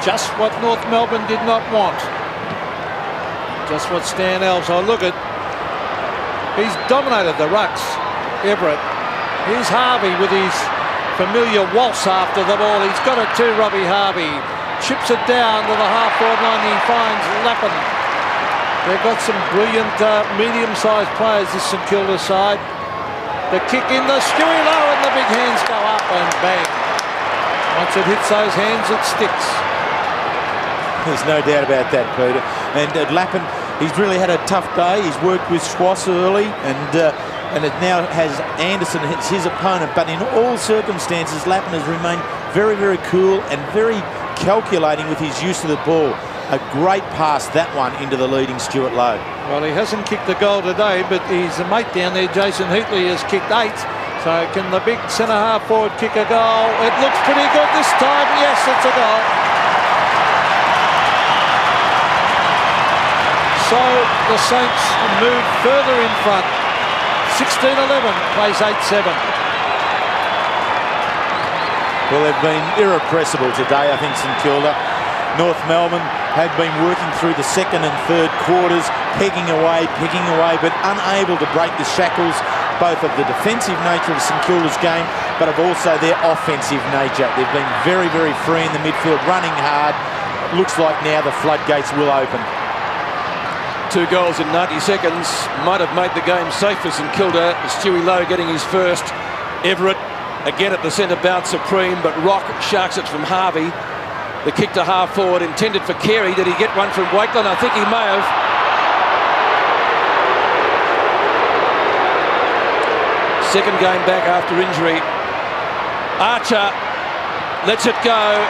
Just what North Melbourne did not want. Just what Stan Alves, look at, he's dominated the rucks, Everett. Here's Harvey with his familiar waltz after the ball. He's got it too, Robbie Harvey. Chips it down to the half-forward line. He finds Lappin. They've got some brilliant medium-sized players, this St Kilda side. The kick in the Stewie Low, and the big hands go up and bang. Once it hits those hands, it sticks. There's no doubt about that, Peter. And Lappin, he's really had a tough day. He's worked with Schwass early, and it now has Anderson as his opponent. But in all circumstances, Lappin has remained very, very cool and very calculating with his use of the ball. A great pass, that one, into the leading Stuart Lowe. Well, he hasn't kicked the goal today, but his mate down there, Jason Heatley, has kicked 8. So can the big centre-half forward kick a goal? It looks pretty good this time. Yes, it's a goal. So the Saints move further in front. 16-11, plays 8-7. Well, they've been irrepressible today, I think, St Kilda. North Melbourne had been working through the second and third quarters, pegging away, but unable to break the shackles, both of the defensive nature of St Kilda's game, but of also their offensive nature. They've been very, very free in the midfield, running hard. Looks like now the floodgates will open. 2 goals in 90 seconds might have made the game safe for St Kilda. Stewie Lowe getting his first. Everett again at the centre, bounce supreme, but Rock sharks it from Harvey. The kick to half forward intended for Carey. Did he get one from Wakeland? I think he may have. Second game back after injury. Archer lets it go.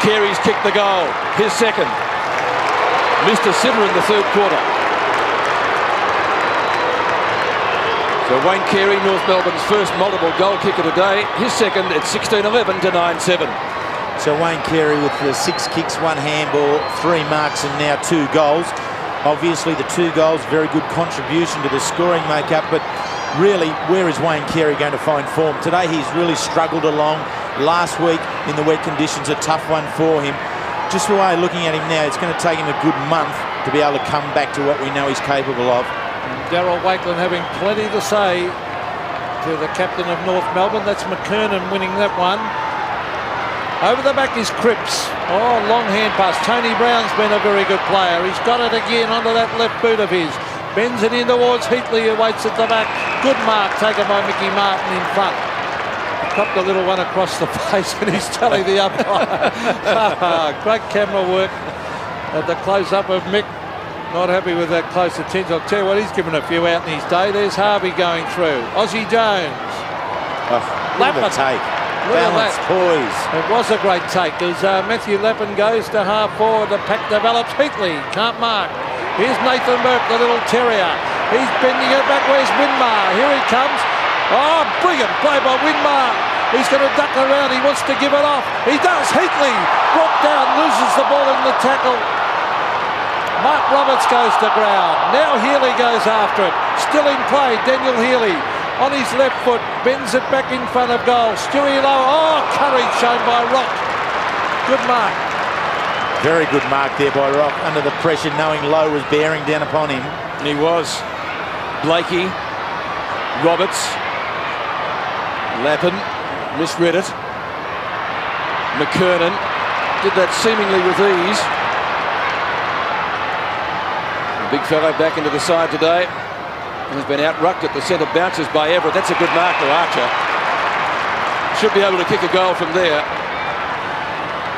Carey's kicked the goal. His second. Missed a sitter in the third quarter. So Wayne Carey, North Melbourne's first multiple goal kicker today. His second at 16-11 to 9-7. So Wayne Carey with the 6 kicks, 1 handball, 3 marks and now 2 goals. Obviously the 2 goals, very good contribution to the scoring makeup, but really, where is Wayne Carey going to find form? Today he's really struggled along. Last week in the wet conditions, a tough one for him. Just the way looking at him now, it's going to take him a good month to be able to come back to what we know he's capable of. Darryl Wakeland having plenty to say to the captain of North Melbourne. That's McKernan winning that one. Over the back is Cripps. Oh, long hand pass. Tony Brown's been a very good player. He's got it again onto that left boot of his. Bends it in towards Heatley, who waits at the back. Good mark taken by Mickey Martin in front. He copped a little one across the face and he's telling the umpire. Great camera work at the close-up of Mick. Not happy with that close attention. I'll tell you what, he's given a few out in his day. There's Harvey going through. Aussie Jones. Lappin. Take. Balance, poise. It was a great take as Matthew Lappin goes to half forward. The pack develops. Heatley can't mark. Here's Nathan Burke, the little terrier. He's bending it back. Where's Winmar? Here he comes. Oh, brilliant play by Winmar. He's going to duck around. He wants to give it off. He does. Heatley brought down, loses the ball in the tackle. Mark Roberts goes to ground. Now Healy goes after it. Still in play. Daniel Healy on his left foot, bends it back in front of goal. Stewie Lowe, oh, courage shown by Rock. Good mark. Very good mark there by Rock, under the pressure, knowing Lowe was bearing down upon him. And he was. Blakey, Roberts, Lappin, misread it. McKernan did that seemingly with ease. The big fellow back into the side today. Has been out-rucked at the centre, bounces by Everett. That's a good mark to Archer. Should be able to kick a goal from there.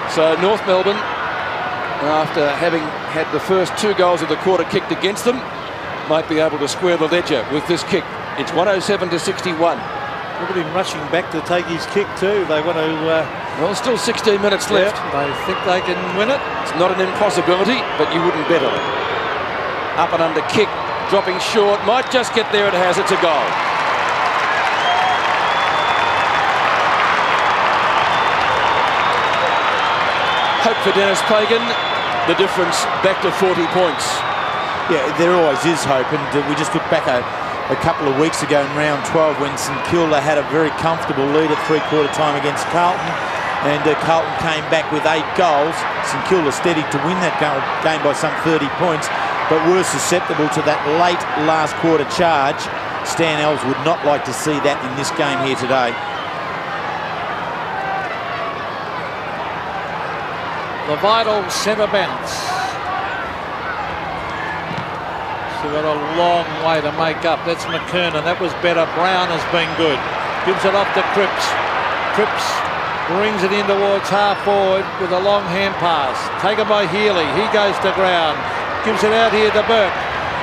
So North Melbourne, after having had the first 2 goals of the quarter kicked against them, might be able to square the ledger with this kick. It's 107 to 61. Look at him rushing back to take his kick too. They want to... well, still 16 minutes left. They think they can win it. It's not an impossibility, but you wouldn't bet on it. Up and under kick. Dropping short, might just get there, it has, it's a goal. Hope for Dennis Pagan, the difference back to 40 points. Yeah, there always is hope, and we just look back a couple of weeks ago in round 12 when St Kilda had a very comfortable lead at three-quarter time against Carlton, and Carlton came back with 8 goals. St Kilda steadied to win that game by some 30 points, but were susceptible to that late last quarter charge. Stan Ells would not like to see that in this game here today. The vital centre bounce. So got a long way to make up. That's McKernan. That was better. Brown has been good. Gives it off to Cripps. Cripps brings it in towards half forward with a long hand pass. Taken by Healy. He goes to ground. Gives it out here to Burke.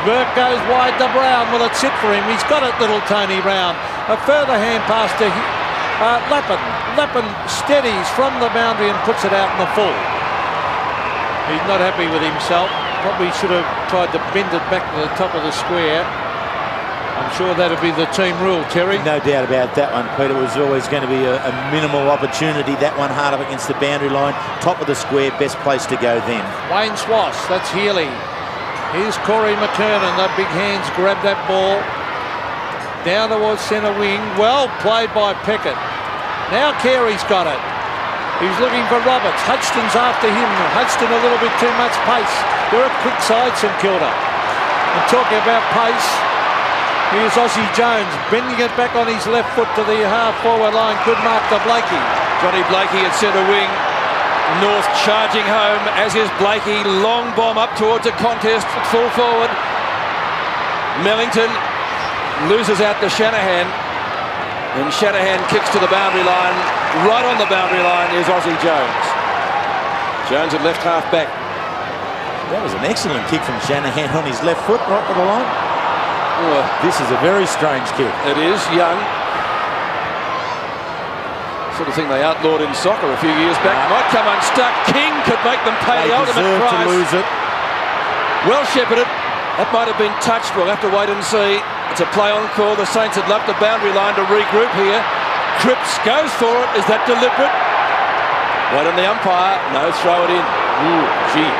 Burke goes wide to Brown. Will it sit for him? He's got it, little Tony Brown. A further hand pass to Lappin. Lappin steadies from the boundary and puts it out in the full. He's not happy with himself. Probably should have tried to bend it back to the top of the square. I'm sure that'll be the team rule, Terry. No doubt about that one, Peter. It was always going to be a minimal opportunity. That one hard up against the boundary line. Top of the square, best place to go then. Wayne Swass, that's Healy. Here's Corey McKernan. The big hands grab that ball. Down towards centre wing. Well played by Peckett. Now Carey's got it. He's looking for Roberts. Hodgson's after him. Hodgson a little bit too much pace. They're a quick side, St Kilda. And talking about pace, here's Aussie Jones bending it back on his left foot to the half-forward line. Good mark to Blakey. Johnny Blakey at centre wing. North charging home, as is Blakey. Long bomb up towards a contest. Full forward. Mellington loses out to Shanahan. And Shanahan kicks to the boundary line. Right on the boundary line is Aussie Jones. Jones at left half back. That was an excellent kick from Shanahan on his left foot, right to the line. Oh, this is a very strange kick. It is. Young. Sort of thing they outlawed in soccer a few years back. Might come unstuck. King could make them pay the ultimate price. To lose it. Well shepherded. That might have been touched. We'll have to wait and see. It's a play on call. The Saints had left the boundary line to regroup here. Cripps goes for it. Is that deliberate? Wait on the umpire. No, throw it in. Ooh, gee.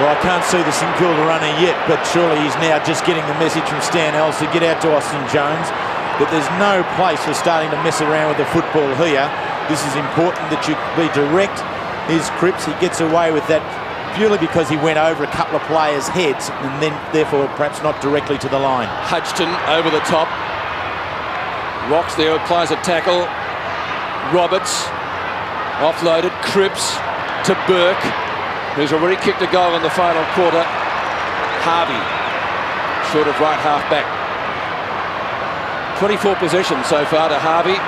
Well, I can't see the St Kilda runner yet, but surely he's now just getting the message from Stan Ells to get out to Austin Jones. But there's no place for starting to mess around with the football here. This is important that you be direct. Here's Cripps. He gets away with that purely because he went over a couple of players' heads and then therefore perhaps not directly to the line. Hodgson over the top. Rocks there, applies a tackle. Roberts offloaded. Cripps to Burke, who's already kicked a goal in the final quarter. Harvey short of right half back. 24 possessions so far to Harvey.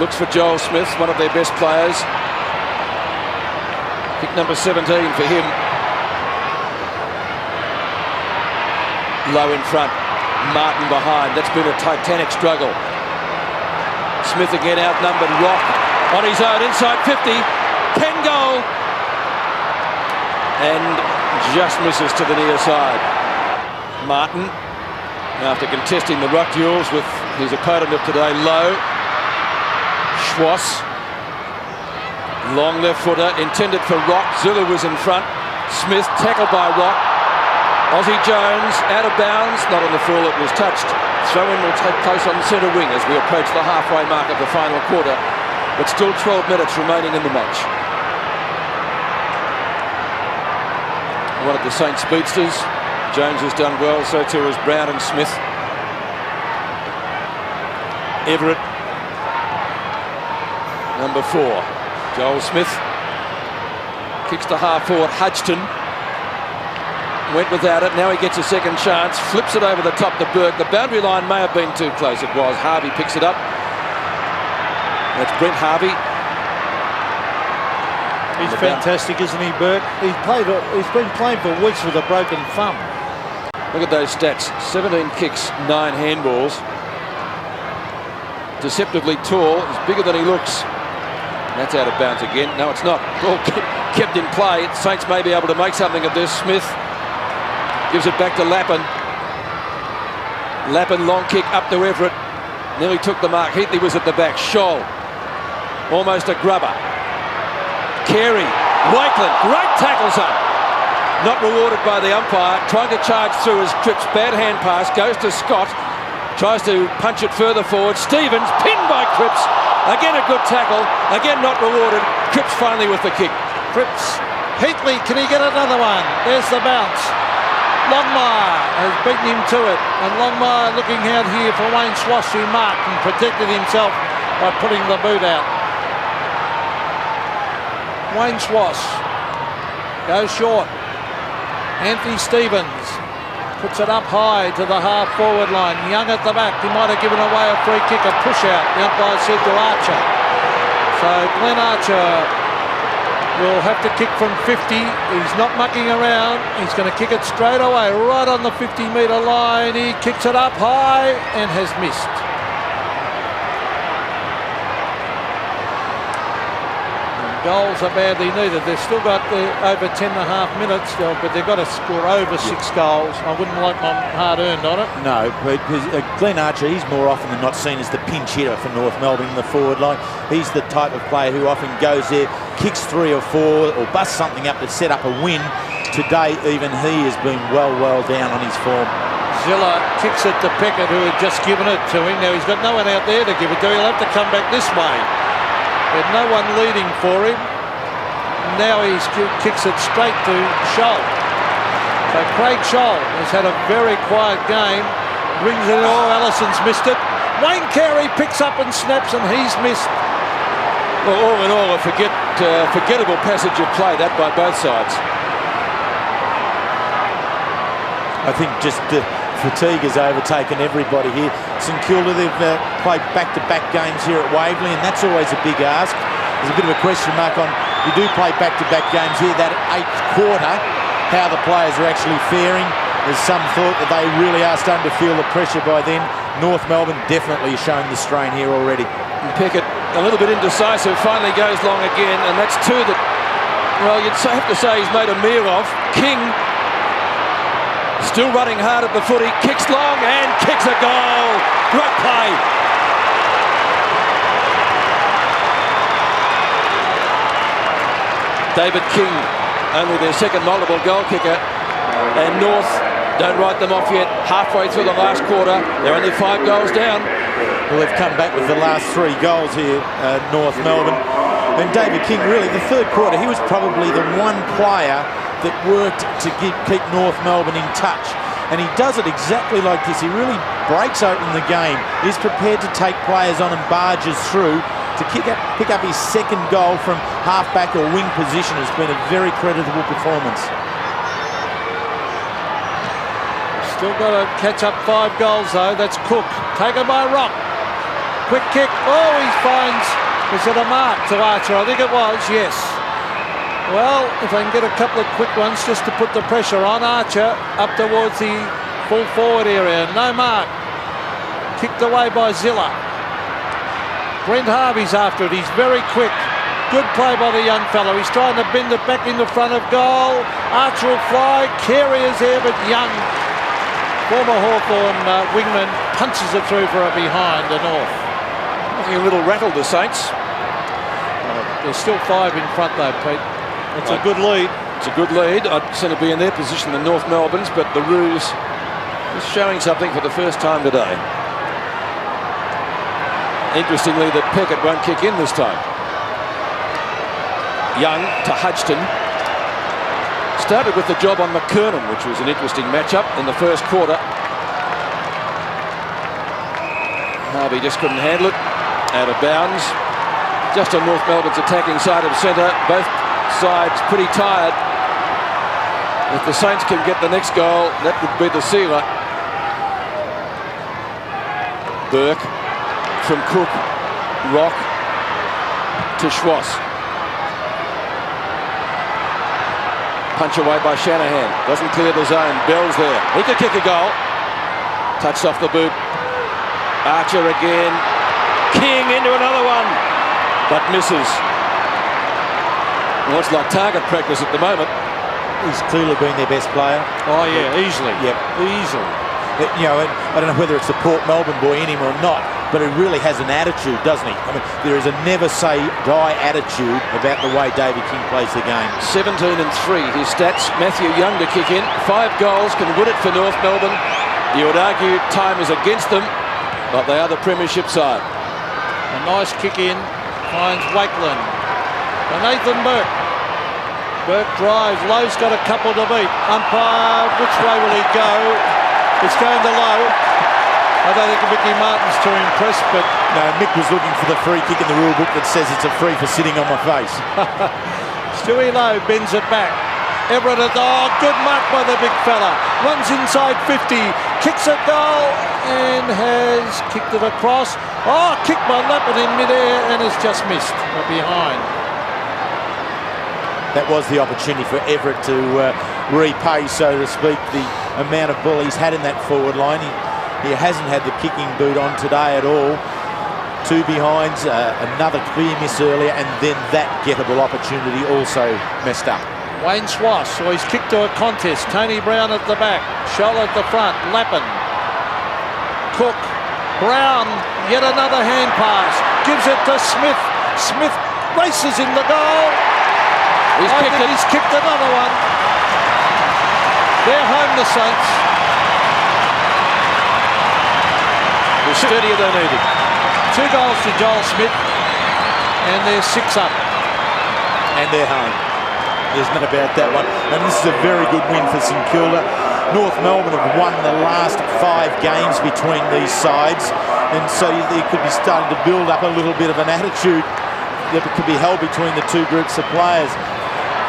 Looks for Joel Smith, one of their best players. Pick number 17 for him. Low in front. Martin behind. That's been a titanic struggle. Smith again outnumbered. Rock on his own inside 50. 10 goal. And just misses to the near side. Martin, after contesting the ruck duels with his opponent of today, Lowe. Schwass, long left footer, intended for Rock. Zulu was in front. Smith tackled by Rock. Aussie Jones out of bounds, not on the full, it was touched. Throw-in will take place on centre wing as we approach the halfway mark of the final quarter, but still 12 minutes remaining in the match. One of the Saints speedsters. Jones has done well, so too has Brown and Smith. Everett, number 4. Joel Smith kicks to half forward. Hodgson went without it. Now he gets a second chance. Flips it over the top to Burke. The boundary line may have been too close. It was. Harvey picks it up. That's Brent Harvey. He's fantastic, isn't he, Burke? He's been playing for weeks with a broken thumb. Look at those stats. 17 kicks, 9 handballs. Deceptively tall. He's bigger than he looks. That's out of bounds again. No, it's not. Ball kept in play. Saints may be able to make something of this. Smith gives it back to Lappin. Lappin, long kick up to Everett. Nearly took the mark. Heatley was at the back. Scholl. Almost a grubber. Carey Wakeland, great tackles up. Not rewarded by the umpire. Trying to charge through as Cripps, bad hand pass, goes to Scott. Tries to punch it further forward. Stevens, pinned by Cripps. Again a good tackle. Again not rewarded. Cripps finally with the kick. Cripps. Heatley, can he get another one? There's the bounce. Longmire has beaten him to it. And Longmire looking out here for Wayne Swass, who marked and protected himself by putting the boot out. Wayne Swass goes short. Anthony Stevens puts it up high to the half-forward line. Young at the back. He might have given away a free kick, a push-out. The umpire said to Archer. So Glenn Archer will have to kick from 50. He's not mucking around. He's going to kick it straight away, right on the 50-metre line. He kicks it up high and has missed. Goals are badly needed. They've still got over 10 and a half minutes still, but they've got to score over 6 goals. I wouldn't like my hard-earned on it. No, but Glenn Archer, he's more often than not seen as the pinch hitter for North Melbourne in the forward line. He's the type of player who often goes there, kicks 3 or 4, or busts something up to set up a win. Today, even he has been well down on his form. Zilla kicks it to Pickett, who had just given it to him. Now he's got no one out there to give it to. He'll have to come back this way. With no one leading for him. Now he kicks it straight to Scholl. So Craig Scholl has had a very quiet game. Brings it in. Oh, Allison's missed it. Wayne Carey picks up and snaps, and he's missed. Well, all in all, a forgettable passage of play, that by both sides. I think just fatigue has overtaken everybody here. St Kilda, they've played back-to-back games here at Waverley, and that's always a big ask. There's a bit of a question mark on, you do play back-to-back games here, that 8th quarter, how the players are actually faring. There's some thought that they really are starting to feel the pressure by then. North Melbourne definitely showing the strain here already. And Pickett, a little bit indecisive, finally goes long again, and that's 2 that, well, you'd have to say he's made a mere of. King still running hard at the footy, kicks long and kicks a goal. Great play. David King, only their second multiple goal kicker, and North don't write them off yet. Halfway through the last quarter, they're only 5 goals down. Well, they've come back with the last 3 goals here, North Melbourne. And David King, really, the 3rd quarter, he was probably the one player that worked to keep North Melbourne in touch. And he does it exactly like this. He really breaks open the game. He's prepared to take players on and barges through. To pick up his 2nd goal from half-back or wing position has been a very creditable performance. Still got to catch up 5 goals, though. That's Cook. Taken by Rock. Quick kick. Oh, he finds... Was it a mark to Archer? I think it was, yes. Well, if I can get a couple of quick ones just to put the pressure on Archer up towards the full forward area. No mark. Kicked away by Zilla. Brent Harvey's after it. He's very quick. Good play by the young fellow. He's trying to bend it back in the front of goal. Archer will fly. Carey is there, but Young, former Hawthorn wingman, punches it through for a behind the North. Looking a little rattled, the Saints. There's still 5 in front, though, Pete. It's a good lead. It's a good lead. I'd sooner be in their position than North Melbourne's, but the Roos is showing something for the first time today. Interestingly, that Pickett won't kick in this time. Young to Hodgson. Started with the job on McKernan, which was an interesting matchup in the 1st quarter. Harvey just couldn't handle it. Out of bounds. Just on North Melbourne's attacking side of centre. Both sides pretty tired. If the Saints can get the next goal, that would be the sealer. Burke from Cook. Rock to Schwass. Punch away by Shanahan. Doesn't clear the zone. Bell's there. He could kick a goal. Touched off the boot. Archer again. King into another one. But misses. Well, it's like target practice at the moment. He's clearly been their best player. Oh, yeah, easily. Yep. Easily. You know, I don't know whether it's the Port Melbourne boy in him or not. but he really has an attitude, doesn't he? I mean, there is a never say die attitude about the way David King plays the game. 17 and 3, his stats. Matthew Young to kick in. 5 goals, can win it for North Melbourne. You would argue time is against them, but they are the premiership side. A nice kick in, finds Wakeland. And Nathan Burke. Burke drives, Lowe's got a couple to beat. Umpire, which way will he go? It's going to Lowe. I don't think Mickey Martin's too impressed, but... No, Mick was looking for the free kick in the rule book that says it's a free for sitting on my face. Stewie Lowe bends it back. Everett, good mark by the big fella. Runs inside 50, kicks a goal and has kicked it across. Kicked by Lappin in midair and has just missed behind. That was the opportunity for Everett to repay, so to speak, the amount of ball he's had in that forward line. He hasn't had the kicking boot on today at all. 2 behinds, another clear miss earlier, and then that gettable opportunity also messed up. Wayne Swass, so he's kicked to a contest. Tony Brown at the back, Scholl at the front, Lappin. Cook, Brown, yet another hand pass, gives it to Smith. Smith races in the goal. He's kicked another one. They're home, the Saints. The steadier they needed. 2 goals to Joel Smith, and they're 6 up. And they're home. There's no about that one. And this is a very good win for St Kilda. North Melbourne have won the last 5 games between these sides, and so there could be starting to build up a little bit of an attitude that could be held between the 2 groups of players.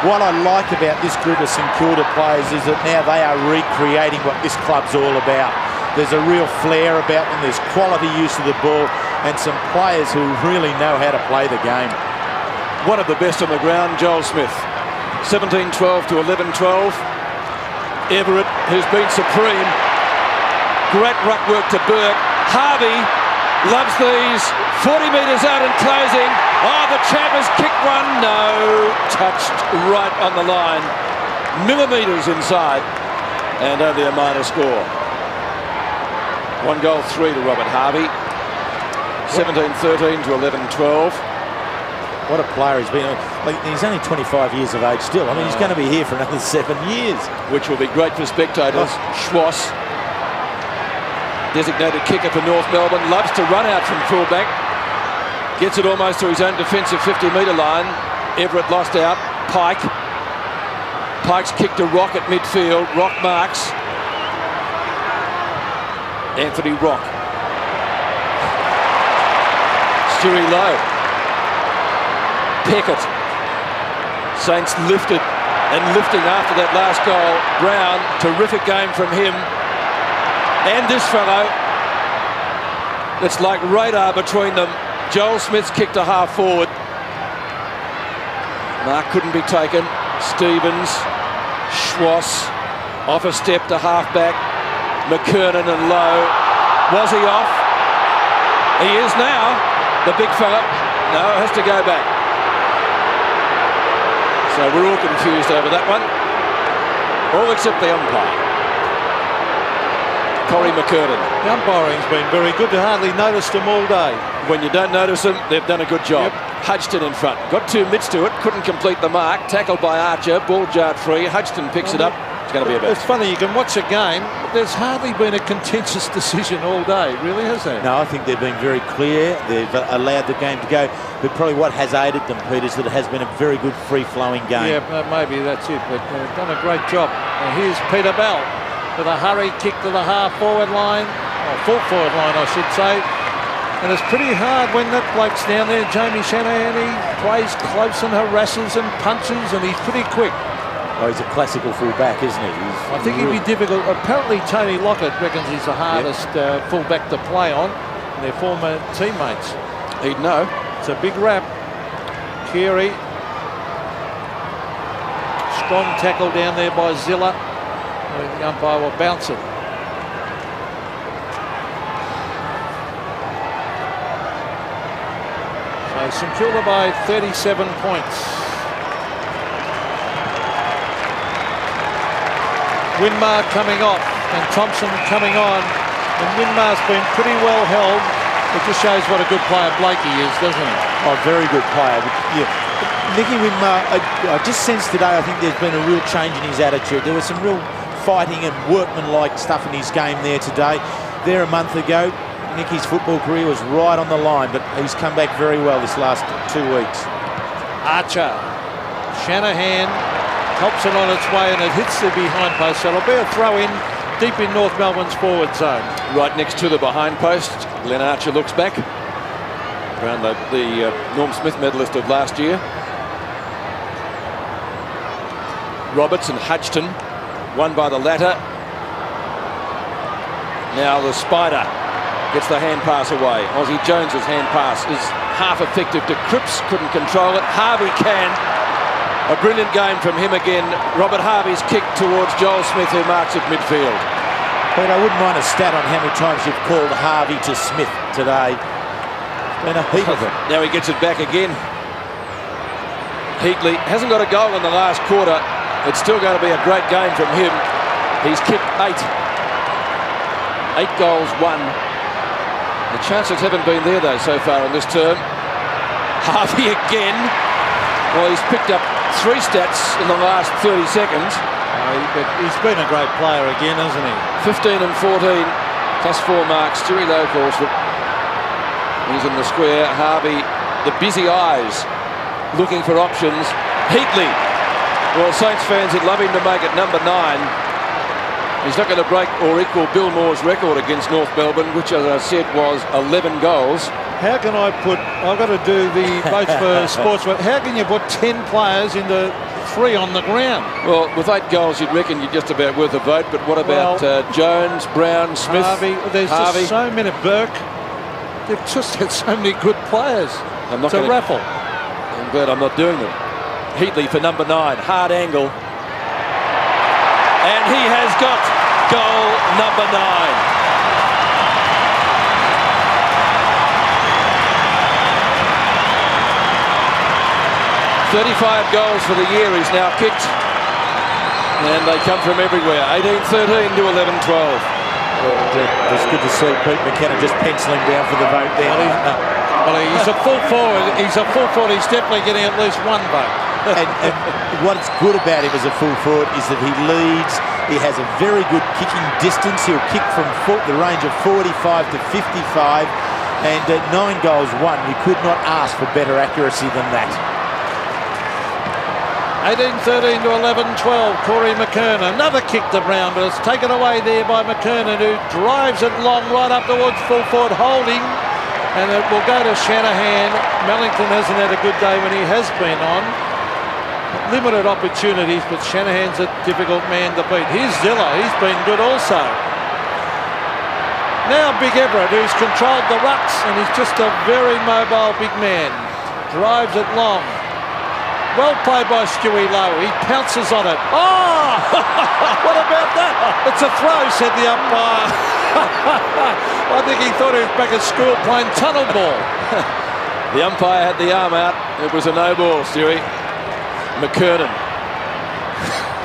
What I like about this group of St Kilda players is that now they are recreating what this club's all about. There's a real flair about them, there's quality use of the ball, and some players who really know how to play the game. One of the best on the ground, Joel Smith. 17-12 to 11-12. Everett, who's been supreme. Great ruck work to Burke. Harvey loves these. 40 metres out and closing. The champ has kicked one. No. Touched right on the line. Millimetres inside. And only a minor score. 1 goal, 3 to Robert Harvey. 17-13 to 11-12. What a player he's been. He's only 25 years of age still. I mean, he's going to be here for another 7 years. Which will be great for spectators. Schwass, designated kicker for North Melbourne, loves to run out from fullback. Gets it almost to his own defensive 50-metre line. Everett lost out. Pike. Pike's kicked a Rock at midfield. Rock marks. Anthony Rock. Stewie Lowe. Peckett. Saints lifted and lifting after that last goal. Brown, terrific game from him. And this fellow, it's like radar between them. Joel Smith's kicked a half forward. Mark couldn't be taken. Stevens, Schwass, off a step to half back. McKernan and Lowe. Was he off? He is now. The big fella. No, has to go back. So we're all confused over that one. All except the umpire. Corey McKernan. The umpiring's been very good. I hardly noticed them all day. When you don't notice them, they've done a good job. Hudson in front. Got 2 mitts to it. Couldn't complete the mark. Tackled by Archer. Ball jarred free. Hudson picks it up. It's going to be a bit. It's funny, you can watch a game, but there's hardly been a contentious decision all day, really, has there? No, I think they've been very clear. They've allowed the game to go. But probably what has aided them, Pete, is that it has been a very good free-flowing game. Yeah, maybe that's it, but they've done a great job. And here's Peter Bell with a hurry kick to the half-forward line, or full-forward line, I should say. And it's pretty hard when that bloke's down there. Jamie Shanahan, he plays close and harasses and punches, and he's pretty quick. Oh, he's a classical full-back, isn't he? I think he'd be difficult. Apparently, Tony Lockett reckons he's the hardest full-back to play on. And they're former teammates. He'd know. It's a big rap. Carey. Strong tackle down there by Zilla. The umpire will bounce it. So St Kilda by 37 points. Winmar coming off and Thompson coming on. And Winmar's been pretty well held. It just shows what a good player Blakey is, doesn't it? Oh, very good player. But, yeah. Nicky, I just sensed today, I think there's been a real change in his attitude. There was some real fighting and workman-like stuff in his game there today. There a month ago, Nicky's football career was right on the line, but he's come back very well this last 2 weeks. Archer. Shanahan helps it on its way and it hits the behind post. So it'll be a throw in deep in North Melbourne's forward zone. Right next to the behind post. Glenn Archer looks back. Around the Norm Smith medalist of last year. Roberts and Hudgton, won by the latter. Now the Spider gets the hand pass away. Aussie Jones's hand pass is half effective to Cripps, couldn't control it. Harvey can. A brilliant game from him again. Robert Harvey's kick towards Joel Smith, who marks at midfield. But I wouldn't mind a stat on how many times you've called Harvey to Smith today. It's been a heap of it. Now he gets it back again. Heatley hasn't got a goal in the last quarter. It's still going to be a great game from him. He's kicked 8. 8 goals, 1. The chances haven't been there, though, so far in this term. Harvey again. Well, he's picked up 3 stats in the last 30 seconds. But he's been a great player again, hasn't he? 15 and 14, plus 4 marks. Stewie Lowe, of course, he's in the square. Harvey, the busy eyes, looking for options. Heatley. Well, Saints fans would love him to make it number 9. He's not going to break or equal Bill Moore's record against North Melbourne, which, as I said, was 11 goals. How can I put... I've got to do the votes for sports, but how can you put 10 players into 3 on the ground? Well, with 8 goals, you'd reckon you're just about worth a vote, but what about Jones, Brown, Smith, Harvey? There's just so many. Burke. They've just had so many good players. It's a raffle. I'm glad I'm not doing them. Heatley for number 9, hard angle. And he has got goal number 9. 35 goals for the year he's now kicked. And they come from everywhere. 18-13 to 11-12. It's good to see Pete McKenna just penciling down for the vote there. Well, he's a full forward. He's a full forward. He's definitely getting at least 1 vote. and what's good about him as a full forward is that he leads. He has a very good kicking distance. He'll kick from the range of 45 to 55. And 9 goals, 1. You could not ask for better accuracy than that. 18-13 to 11-12. Corey McKernan. Another kick to Brown, but it's taken away there by McKernan, who drives it long right up towards full forward, holding. And it will go to Shanahan. Mellington hasn't had a good day when he has been on. Limited opportunities, but Shanahan's a difficult man to beat. Here's Zilla. He's been good also. Now Big Everett, who's controlled the rucks, and he's just a very mobile big man. Drives it long. Well played by Stewie Lowe. He pounces on it. Oh! What about that? It's a throw, said the umpire. I think he thought he was back at school playing tunnel ball. The umpire had the arm out. It was a no ball, Stewie. McKernan.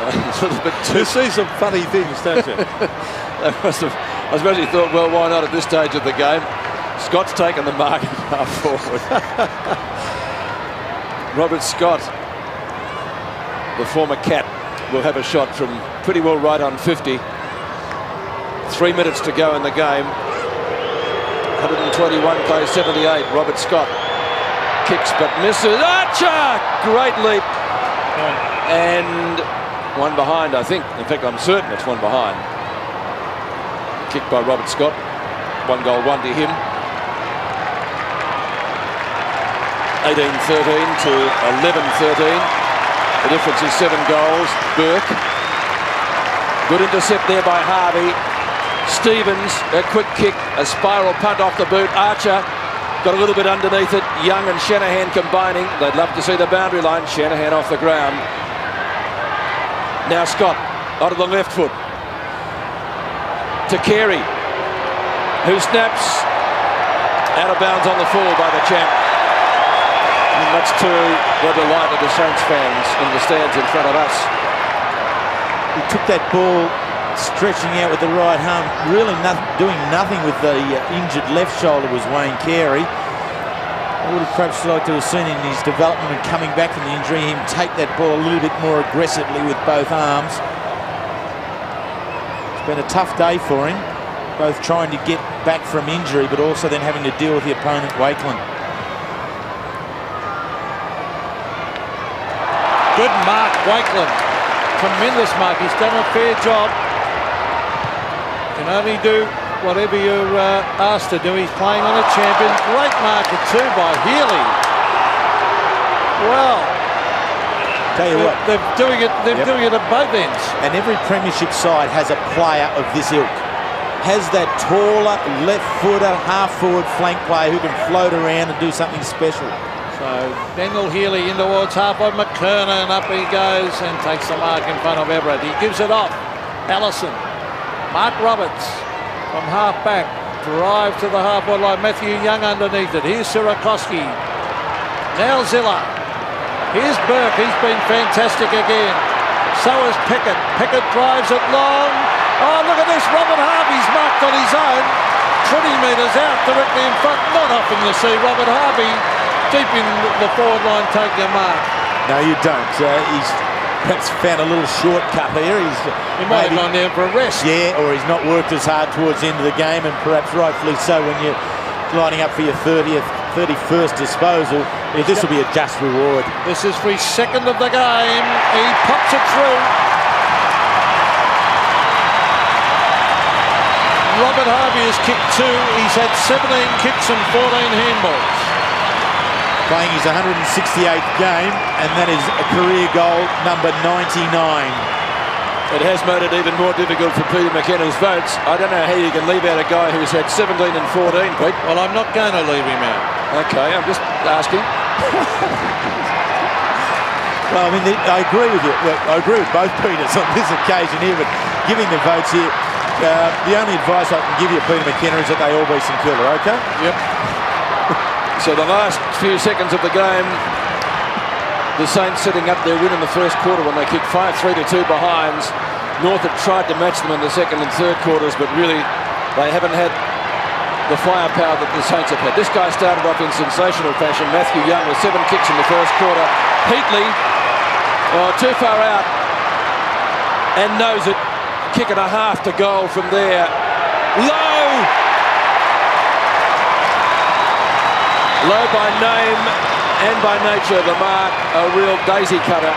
A little bit too... You see some funny things, don't you? I suppose he thought, well, why not at this stage of the game? Scott's taken the mark at half forward. Robert Scott, the former Cat, will have a shot from pretty well right on 50. 3 minutes to go in the game. 121 plays 78. Robert Scott kicks but misses. Archer! Great leap. And 1 behind, I think. In fact, I'm certain it's 1 behind. Kicked by Robert Scott. 1 goal, 1 to him. 18-13 to 11-13. The difference is 7 goals. Burke. Good intercept there by Harvey. Stevens, a quick kick, a spiral punt off the boot. Archer got a little bit underneath it. Young and Shanahan combining. They'd love to see the boundary line. Shanahan off the ground. Now Scott onto the left foot to Carey, who snaps out of bounds on the full by the champ. And much to the delight of the Saints fans in the stands in front of us. He took that ball stretching out with the right arm, really doing nothing with the injured left shoulder was Wayne Carey. I would have perhaps liked to have seen in his development and coming back from the injury, him take that ball a little bit more aggressively with both arms. It's been a tough day for him, both trying to get back from injury but also then having to deal with the opponent, Wakeland. Good mark, Wakeland. Tremendous mark. He's done a fair job. Can only do whatever you're asked to do. He's playing on a champion. Great marker too by Healy. Well, tell you what, they're doing it. They're doing it at both ends. And every premiership side has a player of this ilk. Has that taller left-footer, half-forward flank player who can float around and do something special. So Daniel Healy in towards half of McKernan. Up he goes and takes the mark in front of Everett. He gives it off. Allison. Mark Roberts from half back. Drive to the halfway line. Matthew Young underneath it. Here's Sirakoski. Now Zilla. Here's Burke. He's been fantastic again. So is Pickett. Pickett drives it long. Oh, look at this. Robert Harvey's marked on his own. 20 metres out directly in front. Not often you see Robert Harvey deep in the forward line taking a mark. No, you don't. He's perhaps found a little shortcut here. He might have gone down for a rest. Yeah, or he's not worked as hard towards the end of the game, and perhaps rightfully so when you're lining up for your 31st disposal. Yeah, this will be a just reward. This is for his second of the game. He pops it through. Robert Harvey has kicked 2. He's had 17 kicks and 14 handballs. Playing his 168th game, and that is a career goal number 99. It has made it even more difficult for Peter McKenna's votes. I don't know how you can leave out a guy who's had 17 and 14, Pete. Well, I'm not going to leave him out. Okay, I'm just asking. Well, I mean, I agree with you. I agree with both Peters on this occasion here, but giving the votes here, the only advice I can give you, Peter McKenna, is that they all be St.Kilda, okay? Yep. So the last few seconds of the game, the Saints setting up their win in the first quarter when they kicked 5-3 to 2 behinds. North had tried to match them in the second and third quarters, but really they haven't had the firepower that the Saints have had. This guy started off in sensational fashion. Matthew Young with 7 kicks in the first quarter. Heatley, too far out, and knows it. Kick and a half to goal from there. Low by name and by nature, the mark, a real daisy cutter.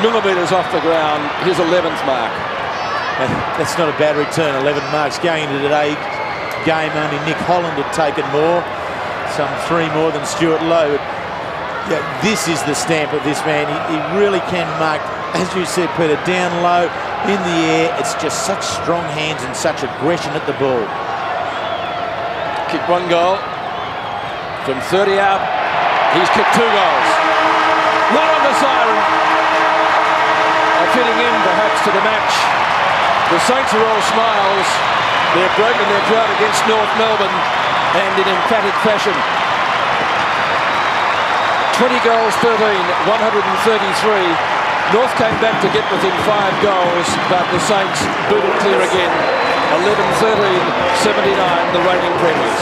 Millimetres off the ground, his 11th mark. That's not a bad return, 11 marks. Going into today's game, only Nick Holland had taken more, some 3 more than Stuart Lowe. Yeah, this is the stamp of this man. He really can mark, as you said, Peter, down low, in the air. It's just such strong hands and such aggression at the ball. Kicked 1 goal. From 30 out, he's kicked 2 goals. One on the siren. Fitting in perhaps to the match. The Saints are all smiles. They've broken their drought against North Melbourne, and in emphatic fashion. 20 goals, 13, 133. North came back to get within 5 goals, but the Saints booted clear again. 11-13, 79, the reigning premiers.